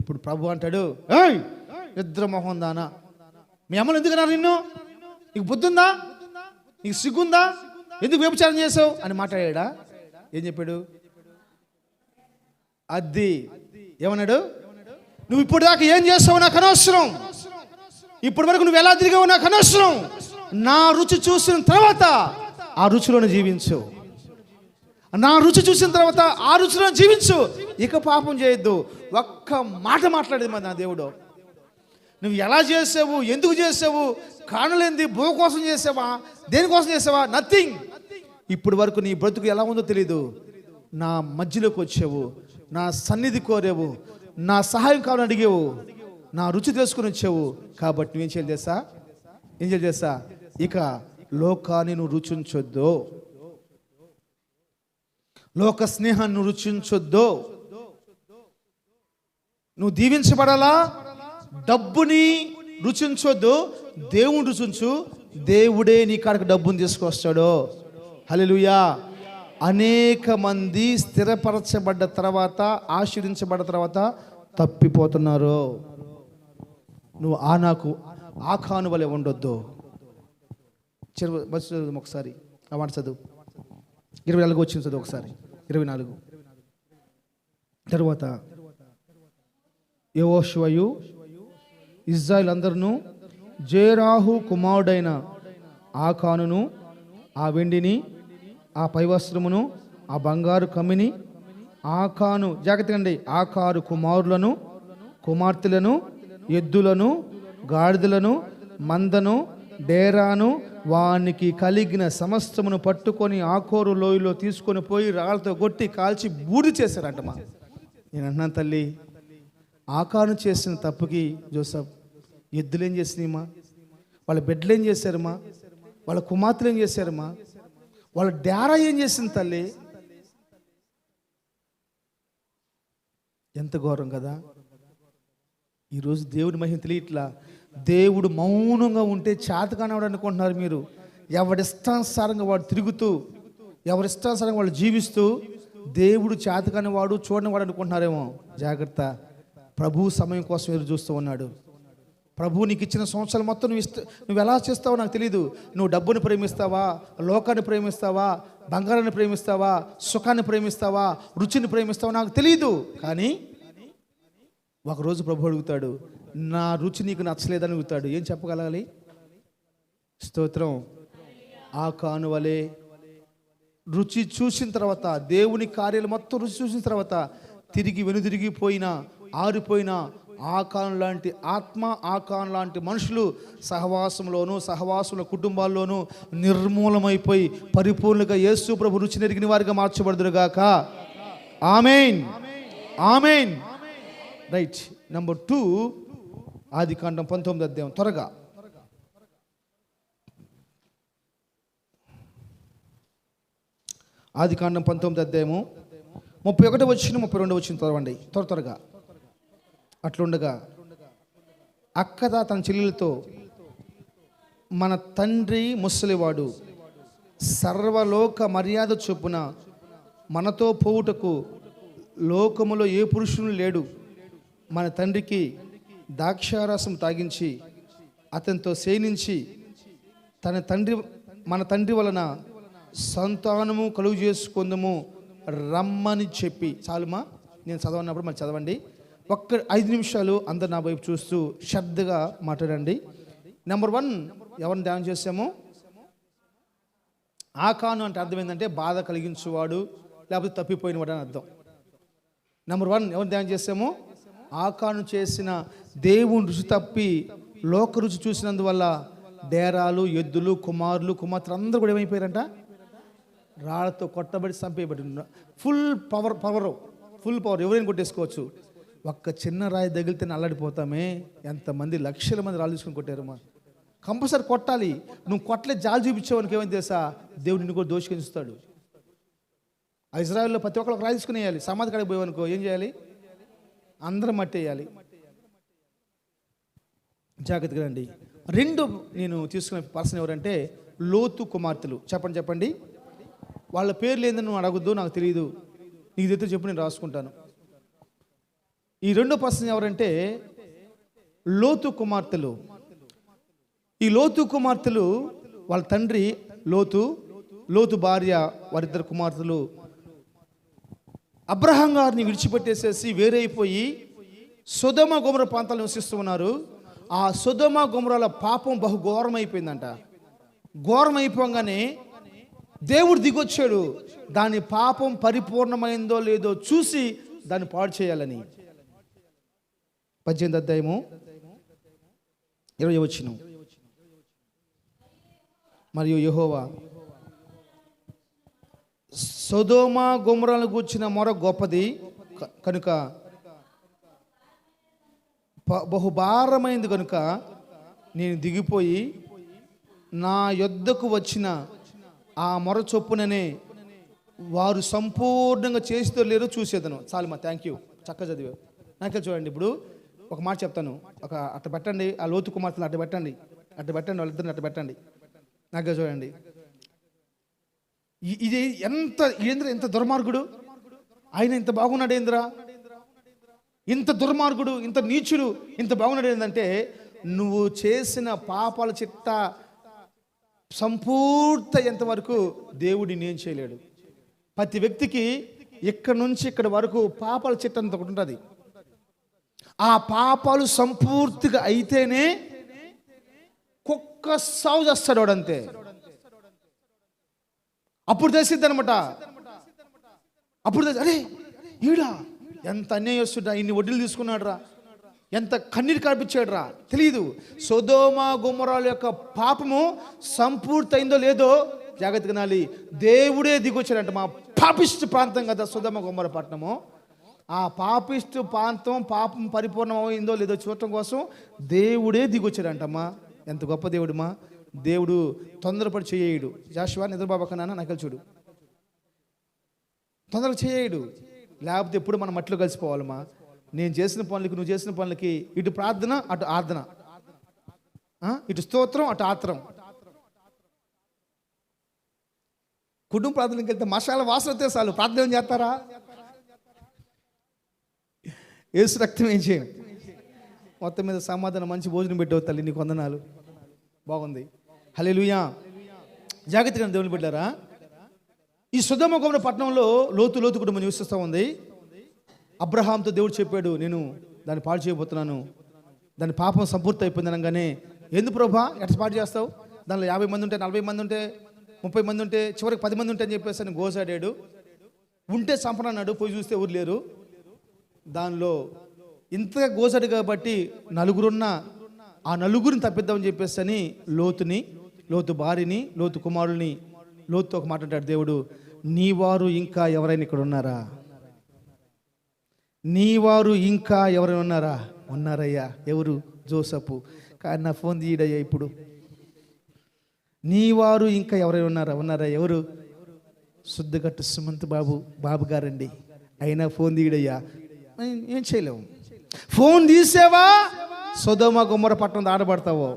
S1: ఇప్పుడు ప్రభు అంటాడు, ఏయ్ నిద్ర మొహం దానా, మీ అమ్మలు ఎందుకన్నారు నిన్ను? నీకు బుద్ధుందా? నీకు సిగ్గుందా? ఎందుకు వ్యభిచారం చేసావు అని మాట్లాడా? ఏం చెప్పాడు? అది ఏమన్నాడు? నువ్వు ఇప్పుడు దాకా ఏం చేస్తావు నాకు అనవసరం, ఇప్పటి వరకు నువ్వు ఎలా తిరిగావు నాకు అనవసరం. నా రుచి చూసిన తర్వాత ఆ రుచిలోనే జీవించు. నా రుచి చూసిన తర్వాత ఆ రుచిలో జీవించు. ఇక పాపం చేయొద్దు. ఒక్క మాట మాట్లాడేది మరి నా దేవుడు. నువ్వు ఎలా చేసావు, ఎందుకు చేసావు, కారణలేంది, భూ కోసం చేసావా, దేనికోసం చేసావా? నథింగ్. ఇప్పుడు వరకు నీ బ్రతుకు ఎలా ఉందో తెలీదు. నా మధ్యలోకి వచ్చావు, నా సన్నిధి కోరావు, నా సహాయం కావాలని అడిగావు, నా రుచి తెలుసుకుని వచ్చావు. కాబట్టి నువ్వేం చేయాలి తెలుసా? ఇక లోకాన్ని నువ్వు రుచించొద్దు, లోక స్నేహాన్ని నువ్వు రుచించొద్దు. నువ్వు దీవించబడాలా? డబ్బుని రుచించొద్దు, దేవుని రుచించు. దేవుడే నీ కాడికి డబ్బుని తీసుకొస్తాడు. హల్లెలూయా. అనేక మంది స్థిరపరచబడ్డ తర్వాత, ఆశీర్వదించబడ్డ తర్వాత తప్పిపోతున్నారు. నువ్వు ఆకాను వలె ఉండొద్దు. ఒకసారి ఆ మాట చదువు. 24 వచ్చింది చదువు ఒకసారి. 24 తరువాత యెహోషువయు ఇశ్రాయేలు అందరును జేరాహు కుమారుడైన ఆకానును, ఆ వెండిని, ఆ పైవస్త్రమును, ఆ బంగారు కమ్మిని, ఆకాను, జాగ్రత్తగా అండి, ఆకారు కుమారులను కుమార్తెలను ఎద్దులను గాడిదలను మందను డేరాను వానికి కలిగిన సమస్తమును పట్టుకొని ఆకోరు లోయలో తీసుకొని పోయి రాళ్ళతో కొట్టి కాల్చి బూడి చేశారంటమ్మా. నేను అంటున్నాను తల్లి, ఆకాను చేసిన తప్పుకి జోసఫ్ ఎద్దులు ఏం చేసినాయమ్మా, వాళ్ళ బిడ్డలు ఏం చేశారమ్మా, వాళ్ళ కుమార్తెలు ఏం చేశారమ్మా, వాళ్ళ డేరా ఏం చేసింది తల్లి? ఎంత ఘోరం కదా. ఈరోజు దేవుడి మహిమ తెలియట్లా. దేవుడు మౌనంగా ఉంటే చేతకానవాడు అనుకుంటున్నారు మీరు. ఎవరిష్టానుసారంగా వాడు తిరుగుతూ, ఎవరిష్టానుసారంగా వాళ్ళు జీవిస్తూ దేవుడు చేతకాని వాడు, చూడని వాడు అనుకుంటున్నారేమో. జాగ్రత్త, ప్రభు సమయం కోసం ఎదురు చూస్తూ ఉన్నాడు. ప్రభు నీకు ఇచ్చిన సంవత్సరాలు మొత్తం నువ్వు ఎలా చేస్తావో నాకు తెలియదు. నువ్వు డబ్బుని ప్రేమిస్తావా, లోకాన్ని ప్రేమిస్తావా, బంగారాన్ని ప్రేమిస్తావా, సుఖాన్ని ప్రేమిస్తావా, రుచిని ప్రేమిస్తావా నాకు తెలియదు. కానీ ఒకరోజు ప్రభు అడుగుతాడు, నా రుచి నీకు నచ్చలేదని అడుగుతాడు. ఏం చెప్పగలగాలి? స్తోత్రం. ఆకాను వలె రుచి చూసిన తర్వాత, దేవుని కార్యాలు మొత్తం రుచి చూసిన తర్వాత తిరిగి వెనుదిరిగిపోయిన ఆరిపోయిన ఆకాను లాంటి ఆత్మ, ఆకాను లాంటి మనుషులు సహవాసంలోనూ సహవాసుల కుటుంబాల్లోనూ నిర్మూలమైపోయి పరిపూర్ణంగా యేసు ప్రభు రుచి నెరిగిన వారిగా మార్చబడుదురుగాక. ఆమేన్, ఆమేన్. రైట్. నెంబర్ 2, ఆదికాండం 19వ అధ్యాయం. త్వరగా ఆదికాండం 19వ అధ్యాయము 31 వచ్చిన 32 వచ్చిన చదవండి త్వరగా. అట్లుండగా అక్కద తన చెల్లెలతో, మన తండ్రి ముసలివాడు, సర్వలోక మర్యాద చొప్పున మనతో పోవుటకు లోకములో ఏ పురుషుడు లేడు. మన తండ్రికి ద్రాక్షారసం తాగించి అతనితో శయనించి మన తండ్రి వలన సంతానము కలుగు చేసుకుందాము రమ్మని చెప్పి. చాలుమా, నేను చదవనప్పుడు మరి చదవండి. ఒక్క 5 నిమిషాలు అందరు నా వైపు చూస్తూ శ్రద్ధగా మాట్లాడండి. నెంబర్ 1, ఎవరిని ధ్యానం చేసాము? ఆకాను అంటే అర్థం ఏంటంటే బాధ కలిగించేవాడు, లేకపోతే తప్పిపోయినవాడు అని అర్థం. నెంబర్ 1 ఎవరిని ధ్యానం చేసాము? ఆకాను చేసిన దేవుని రుచి తప్పి లోక రుచి చూసినందువల్ల డేరాలు, ఎద్దులు, కుమారులు, కుమార్తెలు అందరూ కూడా ఏమైపోయారంట? రాళ్లతో కొట్టబడి చంపేయబడి. ఫుల్ పవర్ ఎవరైనా కొట్టేసుకోవచ్చు. ఒక్క చిన్న రాయి తగిలితే అల్లాడిపోతామే. ఎంతమంది లక్షల మంది రాళ్ళు తీసుకొని కొట్టారమ్మా. కంపల్సరీ కొట్టాలి. నువ్వు కొట్టలే జాలి చూపించేవానికి ఏమైంది తెలుసా? దేవుడు నిన్ను కూడా దోషించుతాడు. ఇజ్రాయెల్లో ప్రతి ఒక్కరు రాయి తీసుకుని వేయాలి. సమాధి కాడికి పోయేవనుకో ఏం చేయాలి? అందరం మట్టి వేయాలి. జాగ్రత్తగా రండి. 2 నేను తీసుకున్న పర్సన్ ఎవరంటే లోతు కుమార్తెలు. చెప్పండి. వాళ్ళ పేర్లు ఏందని నువ్వు అడగద్దు, నాకు తెలియదు. నీకు దగ్గర చెప్పు, నేను రాసుకుంటాను. ఈ 2 పర్సన్ ఎవరంటే లోతు కుమార్తెలు. ఈ లోతు కుమార్తెలు వాళ్ళ తండ్రి లోతు భార్య, వారిద్దరు కుమార్తెలు అబ్రహాం గారిని విడిచిపెట్టేసేసి వేరైపోయి సొదొమ గొమొర్రా ప్రాంతాల్లో నివసిస్తూ ఉన్నారు. ఆ సొదొమ గొమొర్రాల పాపం బహు ఘోరమైపోయిందంట. ఘోరమైపోగానే దేవుడు దిగొచ్చాడు. దాని పాపం పరిపూర్ణమైందో లేదో చూసి దాన్ని పాడు చేయాలని. 18వ అధ్యాయము 20వ వచనం. మరియు యెహోవా సొదొమ గొమొర్రాలను గూర్చిన మొర గొప్పది కనుక, బహుభారమైంది కనుక నేను దిగిపోయి నా యొద్దకు వచ్చిన ఆ మొర చొప్పుననే వారు సంపూర్ణంగా చేస్తూ లేరో చూసేదను. చాలుమా, థ్యాంక్ యూ, చక్కగా చదివావు. నాకే చూడండి, ఇప్పుడు ఒక మాట చెప్తాను. అట్ట పెట్టండి, ఆ లోతు కుమార్తెలు అట్ట పెట్టండి, వాళ్ళిద్దరిని అట్ట పెట్టండి. నాకే చూడండి, ఇది ఎంత దుర్మార్గుడు. ఆయన ఇంత బాగున్నాడు ఏంద్రా? ఇంత దుర్మార్గుడు, ఇంత నీచుడు, ఇంత బాగున్నాడు ఏంటంటే, నువ్వు చేసిన పాపాల చిట్ట సంపూర్తి వరకు దేవుడు నేను చేయలేడు. ప్రతి వ్యక్తికి ఇక్కడ నుంచి ఇక్కడ వరకు పాపాల చిట్ట అంత ఒకటి ఉంటుంది. ఆ పాపాలు సంపూర్తిగా అయితేనే కుక్క సాగు చేస్తాడు వాడంతే. అప్పుడు తెలిసిద్ది అనమాట. అప్పుడు అరే ఈడ ఎంత అన్యాయస్తుడా, ఇన్ని వడ్డీలు తీసుకున్నాడు రా, ఎంత కన్నీరు కనిపించాడు రా, తెలియదు. సొదొమ గొమొర్రాల యొక్క పాపము సంపూర్తి అయిందో లేదో జాగ్రత్తగా నాలి. దేవుడే దిగొచ్చాడంట. మా పాపిష్టి ప్రాంతం కదా సొదొమ గొమొర్రా పట్టణము. ఆ పాపిష్టి ప్రాంతం పాపం పరిపూర్ణం అయిందో లేదో చూడటం కోసం దేవుడే దిగొచ్చాడంటమ్మా. ఎంత గొప్ప దేవుడుమా. దేవుడు తొందరపడి చేయడు. జాషువా నిద్రబాబకన్నా నాకు చూడు, తొందరగా చేయడు. లేకపోతే ఎప్పుడు మనం మట్టిలో కలిసిపోవాలమ్మా. నేను చేసిన పనులకి నువ్వు చేసిన పనులకి ఇటు ప్రార్థన అటు ఆర్ధన, ఇటు స్తోత్రం అటు ఆత్రం. కుటుంబ ప్రార్థనకి వెళ్తే మసాలా వాసన వస్తే చాలు, ప్రార్థన ఏం చేస్తారా? యేసు రక్తం ఏం చేయం. మొత్తం మీద సమాధానం, మంచి భోజనం పెట్టావు తల్లి, నీకు వందనాలు. బాగుంది. హల్లెలూయా. జాగ్రత్తగా దేవుని బిడ్డారా, ఈ సొదొమ గొమొర్రా పట్టణంలో లోతు కుటుంబం నివసిస్తూ ఉంది. అబ్రహాంతో దేవుడు చెప్పాడు, నేను దాన్ని పాడు చేయబోతున్నాను, దాని పాపం సంపూర్తి అయిపోయింది అనగానే, ఎందుకు ప్రభా ఎట్లా పాడు చేస్తావు? దానిలో 50 మంది ఉంటే, 40 మంది ఉంటే, 30 మంది ఉంటే, చివరికి 10 మంది ఉంటే అని చెప్పేసి అని గోసాడాడు. ఉంటే చంపనన్నాడు. పోయి చూస్తే ఎవరు లేరు. దానిలో ఇంతగా గోసాడు కాబట్టి నలుగురున్న ఆ నలుగురిని తప్పిద్దామని చెప్పేసి అని లోతు భార్యని, లోతు కుమారుల్ని, లోతుతో ఒక మాట అంటాడు దేవుడు, నీ వారు ఇంకా ఎవరైనా ఇక్కడ ఉన్నారా? నీ వారు ఇంకా ఎవరైనా ఉన్నారా? ఉన్నారయ్యా. ఎవరు? జోసపు. కానీ నా ఫోన్ తీయడయ్యా ఇప్పుడు. నీ వారు ఇంకా ఎవరైనా ఉన్నారా? ఎవరు? శుద్ధగట్టు సుమంత్ బాబు గారండి. అయినా ఫోన్ తీయడయ్యా. ఏం చేయలేము. ఫోన్ తీసేవా సొదొమ గొమొర్రా పట్టణం ఆడబడతావో.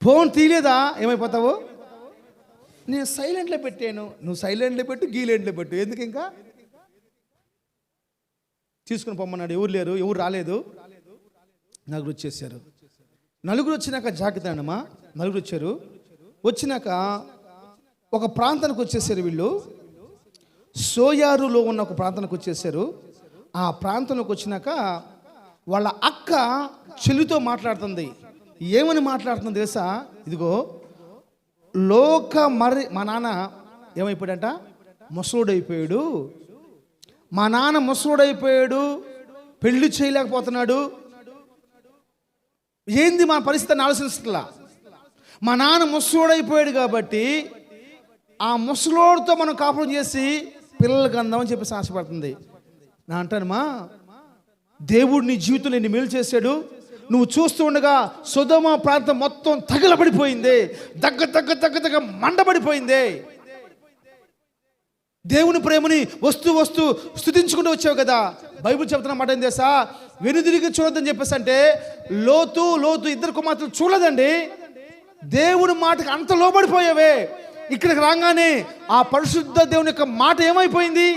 S1: ఫోన్ తీయలేదా ఏమైపోతావు? నేను సైలెంట్లో పెట్టాను, నువ్వు సైలెంట్లో పెట్టు, గీలెంట్లో పెట్టు. ఎందుకు ఇంకా తీసుకుని పొమ్మన్నాడు. ఎవరు లేరు, ఎవరు రాలేదు. నలుగురు వచ్చేసారు. నలుగురు వచ్చినాక జాగ్రత్త అన్నమా. నలుగురు వచ్చారు. వచ్చినాక ఒక ప్రాంతానికి వచ్చేసారు. వీళ్ళు సోయారులో ఉన్న ఒక ప్రాంతానికి వచ్చేసారు. ఆ ప్రాంతంలోకి వచ్చినాక వాళ్ళ అక్క చెల్లితో మాట్లాడుతుంది. ఏమని మాట్లాడుతుంది తెలుసా? ఇదిగో మా నాన్న ఏమైపోయాడంట? ముసలుడైపోయాడు. మా నాన్న ముసలుడైపోయాడు, పెళ్లి చేయలేకపోతున్నాడు. ఏంది మా పరిస్థితిని ఆలోచించట్లా. మా నాన్న ముసలుడైపోయాడు కాబట్టి ఆ ముసలోడితో మనం కాపురం చేసి పిల్లలకి అందామని చెప్పేసి ఆశపడుతుంది. నా అంటానమ్మా, దేవుడు నీ జీవితంలో నీ మేలు చేశాడు. నువ్వు చూస్తూ ఉండగా సొదొమ ప్రాంతం మొత్తం తగలబడిపోయింది, దగ్గ మండబడిపోయింది. దేవుని ప్రేమని వస్తూ స్తుతించుకుంటూ వచ్చావు కదా. బైబిల్ చెప్తున్న మాట ఏం తెలుసా? వెనుదిరిగి చూడొద్దని చెప్పేసి అంటే లోతు 2 కుమార్తెలు చూడలేదండి. దేవుని మాటకి అంత లోబడిపోయావే. ఇక్కడికి రాగానే ఆ పరిశుద్ధ దేవుని యొక్క మాట ఏమైపోయింది?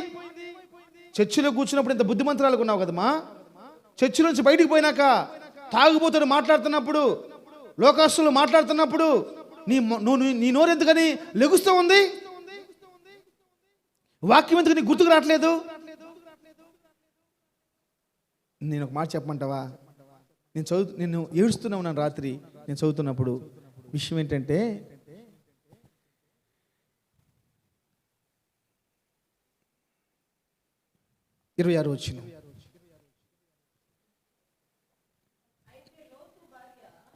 S1: చర్చిలో కూర్చున్నప్పుడు ఇంత బుద్ధిమంతురాలకు ఉన్నావు కదమ్మా. చర్చి నుంచి బయటికి పోయినాక తాగుబోతుడు మాట్లాడుతున్నప్పుడు, లోకాస్తులు మాట్లాడుతున్నప్పుడు నీ నోరు ఎందుకని లెగుస్తూ ఉంది? వాక్యం ఎందుకు నీకు గుర్తుకు రావట్లేదు? నేను ఒక మాట చెప్పమంటావా? నేను ఏడుస్తూనే ఉన్నాను రాత్రి నేను చదువుతున్నప్పుడు. విషయం ఏంటంటే, ఇరవై 26 వచ్చిన,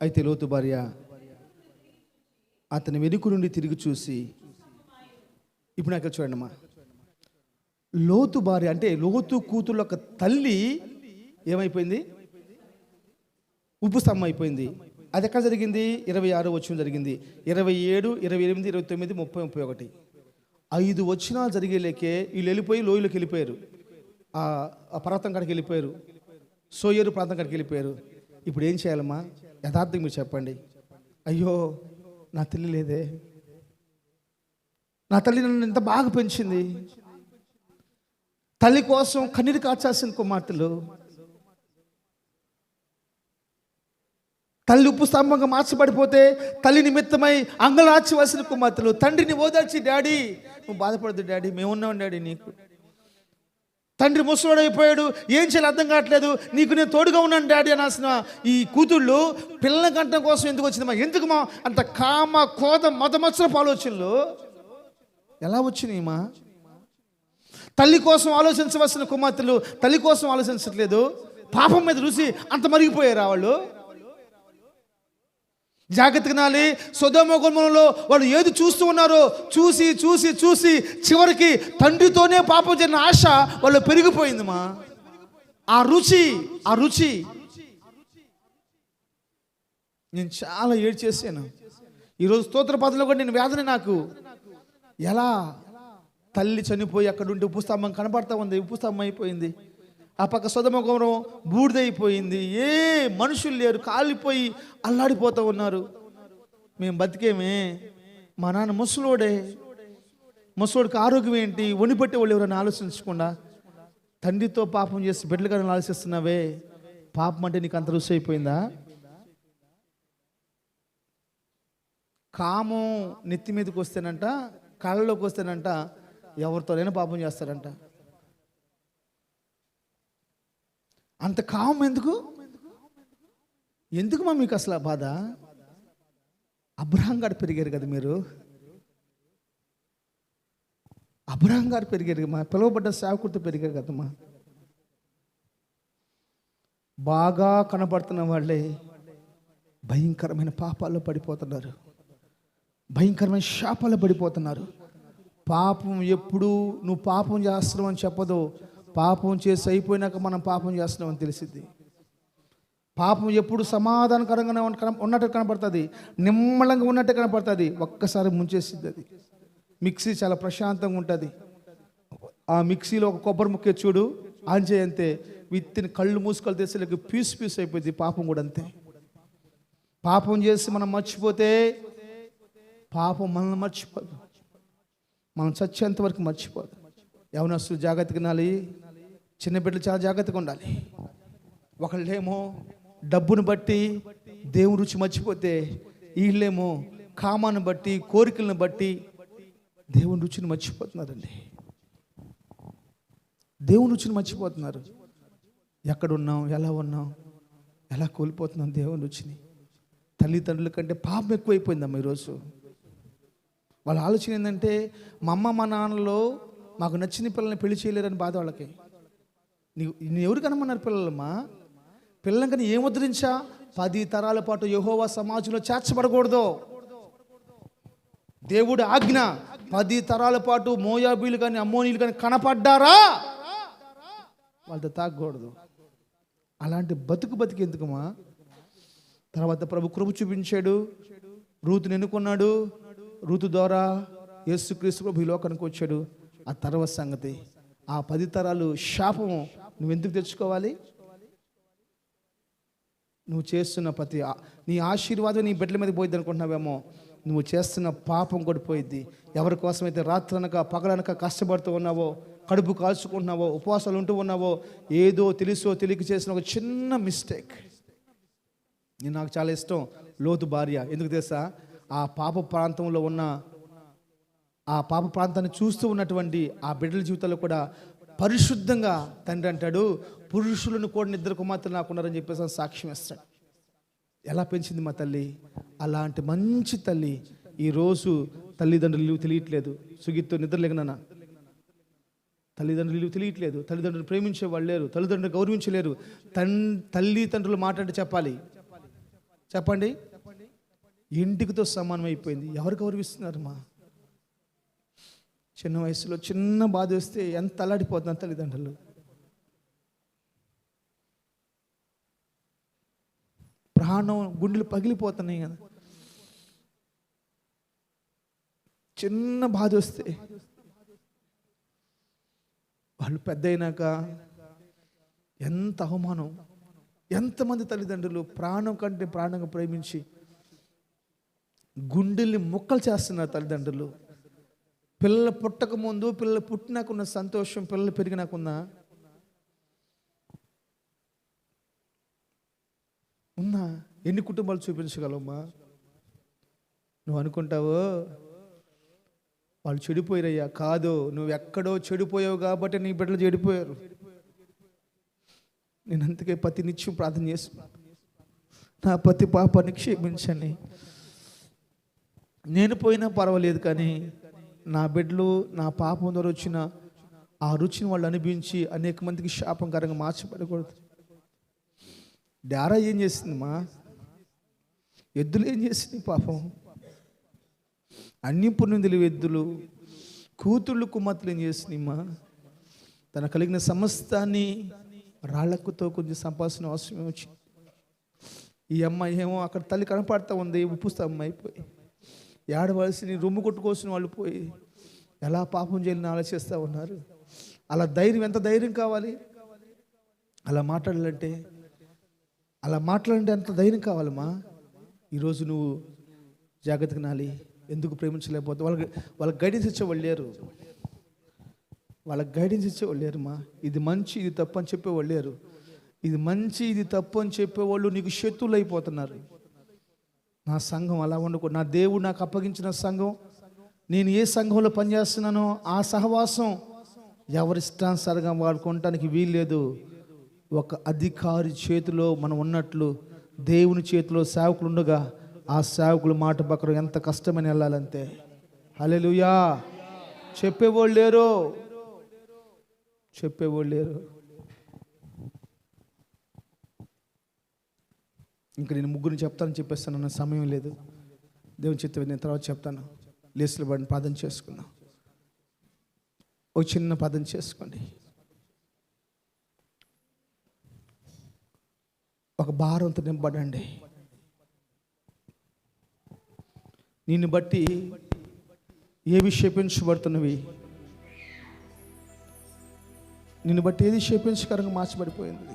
S1: అయితే లోతు భార్య అతని వెనుక నుండి తిరిగి చూసి, ఇప్పుడు నాకు చూడండి, లోతు భార్య అంటే లోతు కూతురు యొక్క తల్లి ఏమైపోయింది? ఉప్పు స్తంభం అయిపోయింది. అది ఎక్కడ జరిగింది? 26 వచనం జరిగింది. 27, 28, 29, 30, 31 5 వచనాలు జరిగేలేకే వీళ్ళు వెళ్ళిపోయి లోయలోకి వెళ్ళిపోయారు. ఆ పర్వతం కాడికి వెళ్ళిపోయారు. సోయరు ప్రాంతం కాడికి వెళ్ళిపోయారు. ఇప్పుడు ఏం చేయాలమ్మా? యథార్థంగా మీరు చెప్పండి. అయ్యో నా తల్లి లేదే, నా తల్లి నన్ను ఎంత బాగా పెంచింది, తల్లి కోసం కన్నీరు కాచాల్సిన కుమార్తెలు, తల్లి ఉప్పు స్తంభంగా మార్చబడిపోతే తల్లి నిమిత్తమై అంగలార్చవలసిన కుమార్తెలు, తండ్రిని ఓదార్చి, డాడీ నువ్వు బాధపడదు డాడీ, మేమున్నాం డాడీ నీకు. తండ్రి ముసలోడైపోయాడు, ఏం చేయాలి అర్థం కావట్లేదు, నీకు నేను తోడుగా ఉన్నాను డాడీ అనాల్సిన ఈ కూతుళ్ళు పిల్లల కంటం కోసం ఎందుకు వచ్చిందమ్మా? ఎందుకుమా అంత కామ కోద మతమత్సరపు ఆలోచనలు ఎలా వచ్చినాయిమా? తల్లి కోసం ఆలోచించవలసిన కుమార్తెలు తల్లి కోసం ఆలోచించట్లేదు. పాపం మీద రుచి అంత మరిగిపోయారు వాళ్ళు. జాగ్రత్తగా నాలి. సొదొమ గొమొరలో వాళ్ళు ఏది చూస్తూ ఉన్నారో చూసి చూసి చూసి చివరికి తండ్రితోనే పాపం జరిగిన ఆశ వాళ్ళు పెరిగిపోయిందమ్మా. ఆ రుచి నేను చాలా ఏడ్చేసాను. ఈరోజు స్తోత్ర పదలో కూడా నేను వేదన నాకు. ఎలా తల్లి చనిపోయి అక్కడ ఉంటే ఉప్పుస్తంభం కనపడతా ఉంది, ఉప్పుస్తంభం అయిపోయింది. ఆ పక్క సొదొమ గొమొర బూడిదైపోయింది. ఏ మనుషులు లేరు, కాలిపోయి అల్లాడిపోతూ ఉన్నారు. మేము బతికేమే. మా నాన్న ముసలోడికి ఆరోగ్యం ఏంటి, వణిపట్టే వాళ్ళు ఎవరైనా ఆలోచించకుండా తండ్రితో పాపం చేసి బిడ్డలు కానీ ఆలోచిస్తున్నావే. పాపం అంటే నీకు అంత రుచి అయిపోయిందా? కామం నెత్తి మీదకి వస్తేనంట, కళ్ళలోకి వస్తేనంట ఎవరితోనైనా పాపం చేస్తారంట. అంత కామం ఎందుకు మా మీకు అసలు ఆ బాధ? అబ్రహాం గారు పెరిగారు కదా మీరు, అబ్రహాం గారు పెరిగారు, మా పిలువబడ్డ సేవకుడితో పెరిగారు కదమ్మా. బాగా కనపడుతున్న వాళ్ళే భయంకరమైన పాపాల్లో పడిపోతున్నారు, భయంకరమైన శాపాల్లో పడిపోతున్నారు. పాపం ఎప్పుడు నువ్వు పాపం చేస్తున్నావు అని చెప్పదు. పాపం చేసి అయిపోయినాక మనం పాపం చేస్తున్నాం అని తెలిసింది. పాపం ఎప్పుడు సమాధానకరంగా ఉన్నట్టు కనపడుతుంది, నిమ్మలంగా ఉన్నట్టు కనపడుతుంది. ఒక్కసారి ముంచేసింది అది. మిక్సీ చాలా ప్రశాంతంగా ఉంటుంది. ఆ మిక్సీలో ఒక కొబ్బరి ముక్క చూడు, ఆన్ చేయంతే విత్తిని కళ్ళు మూసుకొని తెసేలకు పీస్ అయిపోయింది. పాపం కూడా అంతే. పాపం చేసి మనం మర్చిపోతే పాపం మనల్ని మర్చిపోదు, మనం చచ్చేంత వరకు మర్చిపోదు. యవనస్తులు జాగ్రత్తగా ఉండాలి, చిన్న బిడ్డలు చాలా జాగ్రత్తగా ఉండాలి. ఒకళ్ళేమో డబ్బును బట్టి దేవుని రుచి మర్చిపోతే, వీళ్ళేమో కామాన్ని బట్టి కోరికలను బట్టి దేవుని రుచిని మర్చిపోతున్నారండి. దేవుని రుచిని మర్చిపోతున్నారు. ఎక్కడున్నాం, ఎలా ఉన్నాం, ఎలా కోల్పోతున్నాం దేవుని రుచిని. తల్లిదండ్రుల కంటే పాపం ఎక్కువైపోయిందమ్మా ఈరోజు. వాళ్ళ ఆలోచన ఏంటంటే, మా అమ్మ మా నాన్నలో మాకు నచ్చిన పిల్లల్ని పెళ్లి చేయలేరని బాధ వాళ్ళకి. నువ్వు ఎవరు కనమన్నారు పిల్లలమ్మా? పిల్లలని కానీ ఏం ముద్రించా? 10 తరాల పాటు యెహోవా సమాజంలో చేర్చబడకూడదు. దేవుడు ఆజ్ఞ, 10 తరాల పాటు మోయాబీలు కానీ అమ్మోనీలు కానీ కనపడ్డారా వాళ్ళతో తాగకూడదు. అలాంటి బతికి ఎందుకమ్మా? తర్వాత ప్రభు కృప చూపించాడు, రూతుని ఎన్నుకున్నాడు. రూతు ద్వారా యేసుక్రీస్తు ప్రభు ఈ లోకానికి వచ్చాడు. ఆ తర్వాత సంగతి, ఆ 10 తరాలు శాపం నువ్వెందుకు తెచ్చుకోవాలి? నువ్వు చేస్తున్న ప్రతి నీ ఆశీర్వాదం నీ బిడ్డల మీద పోయిద్ది అనుకుంటున్నావేమో. నువ్వు చేస్తున్న పాపం కూడా పోయిద్ది. ఎవరి కోసమైతే రాత్రనక పగలనక కష్టపడుతూ ఉన్నావో, కడుపు కాల్చుకుంటున్నావో, ఉపవాసాలు ఉంటూ ఉన్నావో, ఏదో తెలుసో తెలియక చేసిన ఒక చిన్న మిస్టేక్. నాకు చాలా ఇష్టం లోతు భార్య. ఎందుకు తెలుసా? ఆ పాప ప్రాంతంలో ఉన్న, ఆ పాప ప్రాంతాన్ని చూస్తూ ఉన్నటువంటి ఆ బిడ్డల జీవితాల్లో కూడా పరిశుద్ధంగా తండ్రి అంటాడు, పురుషులను కూడా 2 కుమార్తెలు నాకున్నారని చెప్పేసి సాక్ష్యం ఇస్తాడు. ఎలా పెంచింది మా తల్లి? అలాంటి మంచి తల్లి ఈరోజు తల్లిదండ్రులు తెలియట్లేదు. సుగిత్తో నిద్రలేగనన్నా తల్లిదండ్రులు తెలియట్లేదు. తల్లిదండ్రులు ప్రేమించే వాళ్ళు లేరు, తల్లిదండ్రులు గౌరవించలేరు. తల్లిదండ్రులు మాట్లాడి చెప్పండి, ఇంటికితో సమానం అయిపోయింది. ఎవరు గౌరవిస్తున్నారు? మా చిన్న వయసులో చిన్న బాధ వస్తే ఎంత అల్లాడిపోతున్నారు తల్లిదండ్రులు. ప్రాణం గుండెలు పగిలిపోతున్నాయి కదా. చిన్న బాధ వస్తే వాళ్ళు పెద్ద అయినాక ఎంత అవమానం. ఎంతమంది తల్లిదండ్రులు ప్రాణం కంటే ప్రాణంగా ప్రేమించి గుండెల్ని ముక్కలు చేస్తున్నారు తల్లిదండ్రులు. పిల్లలు పుట్టక ముందు, పిల్లలు పుట్టినాకున్న సంతోషం, పిల్లలు పెరిగినాకున్న ఉన్నా ఎన్ని కుటుంబాలు చూపించగలమ్మా? నువ్వు అనుకుంటావు వాళ్ళు చెడిపోయారయ్యా. కాదు, నువ్వు ఎక్కడో చెడిపోయావు కాబట్టి నీ బిడ్డలు చెడిపోయారు. నేను అందుకే ప్రతి నిత్యం ప్రార్థన చేస్తున్నాను, నా ప్రతి పాపాన్ని క్షమించండి. నేను పోయినా పర్వాలేదు, కానీ నా బిడ్డలు నా పాపం ద్వారా వచ్చిన ఆ రుచిని వాళ్ళు అనుభవించి అనేక మందికి శాపంకరంగా మార్చబడకూడదు. డారా ఏం చేసింది మా? ఎద్దులు ఏం చేసింది పాపం? అన్ని పుణ్యులు ఎద్దులు, కూతుళ్ళు కుమార్తెలు ఏం చేసింది మా? తన కలిగిన సమస్తాన్ని రాళ్లకుతో కొంచెం సంపాదించిన అవసరం వచ్చింది. ఈ అమ్మాయి ఏమో అక్కడ తల్లి కనపడతా ఉంది, ఉప్పు స్తంభం అయిపోయి ఏడవలసి రొమ్ము కొట్టుకోసిన వాళ్ళు పోయి ఎలా పాపం చేయాలని ఆలోచిస్తూ ఉన్నారు. అలా ధైర్యం, ఎంత ధైర్యం కావాలి అలా మాట్లాడాలంటే ఎంత ధైర్యం కావాలమ్మా? ఈరోజు నువ్వు జాగ్రత్తగా నాలి. ఎందుకు ప్రేమించలేకపోతే వాళ్ళకి గైడెన్స్ ఇచ్చేవాళ్ళు లేరు. వాళ్ళకి గైడెన్స్ ఇచ్చేవాళ్ళు లేరుమా. ఇది మంచి, ఇది తప్పు అని చెప్పేవాళ్ళు లేరు. ఇది మంచి, ఇది తప్పు అని చెప్పేవాళ్ళు నీకు శత్రువులు అయిపోతున్నారు. నా సంఘం అలా ఉండకూడదు. నా దేవుడు నాకు అప్పగించిన సంఘం, నేను ఏ సంఘంలో పనిచేస్తున్నానో ఆ సహవాసం ఎవరిష్టానుసారంగా వాడుకోవటానికి వీల్లేదు. ఒక అధికారి చేతిలో మనం ఉన్నట్లు దేవుని చేతిలో సేవకులు ఉండగా ఆ సేవకుల మాట ప్రకారం ఎంత కష్టమని వెళ్ళాలంతే. హల్లెలూయా. చెప్పేవాళ్ళు లేరు. ఇంకా నేను ముగ్గురిని చెప్తానని చెప్పేస్తాను, నా సమయం లేదు. దేవుని చిత్తం నేను తర్వాత చెప్తాను. లేసులు పడిన ప్రార్థన చేసుకుందాం. ఒక చిన్న ప్రార్థన చేసుకోండి. ఒక భారంతో నింపడండి. నిన్ను బట్టి ఏవి శపించబడుతున్నవి, నిన్ను బట్టి ఏది శపించకరంగా మార్చబడిపోయింది.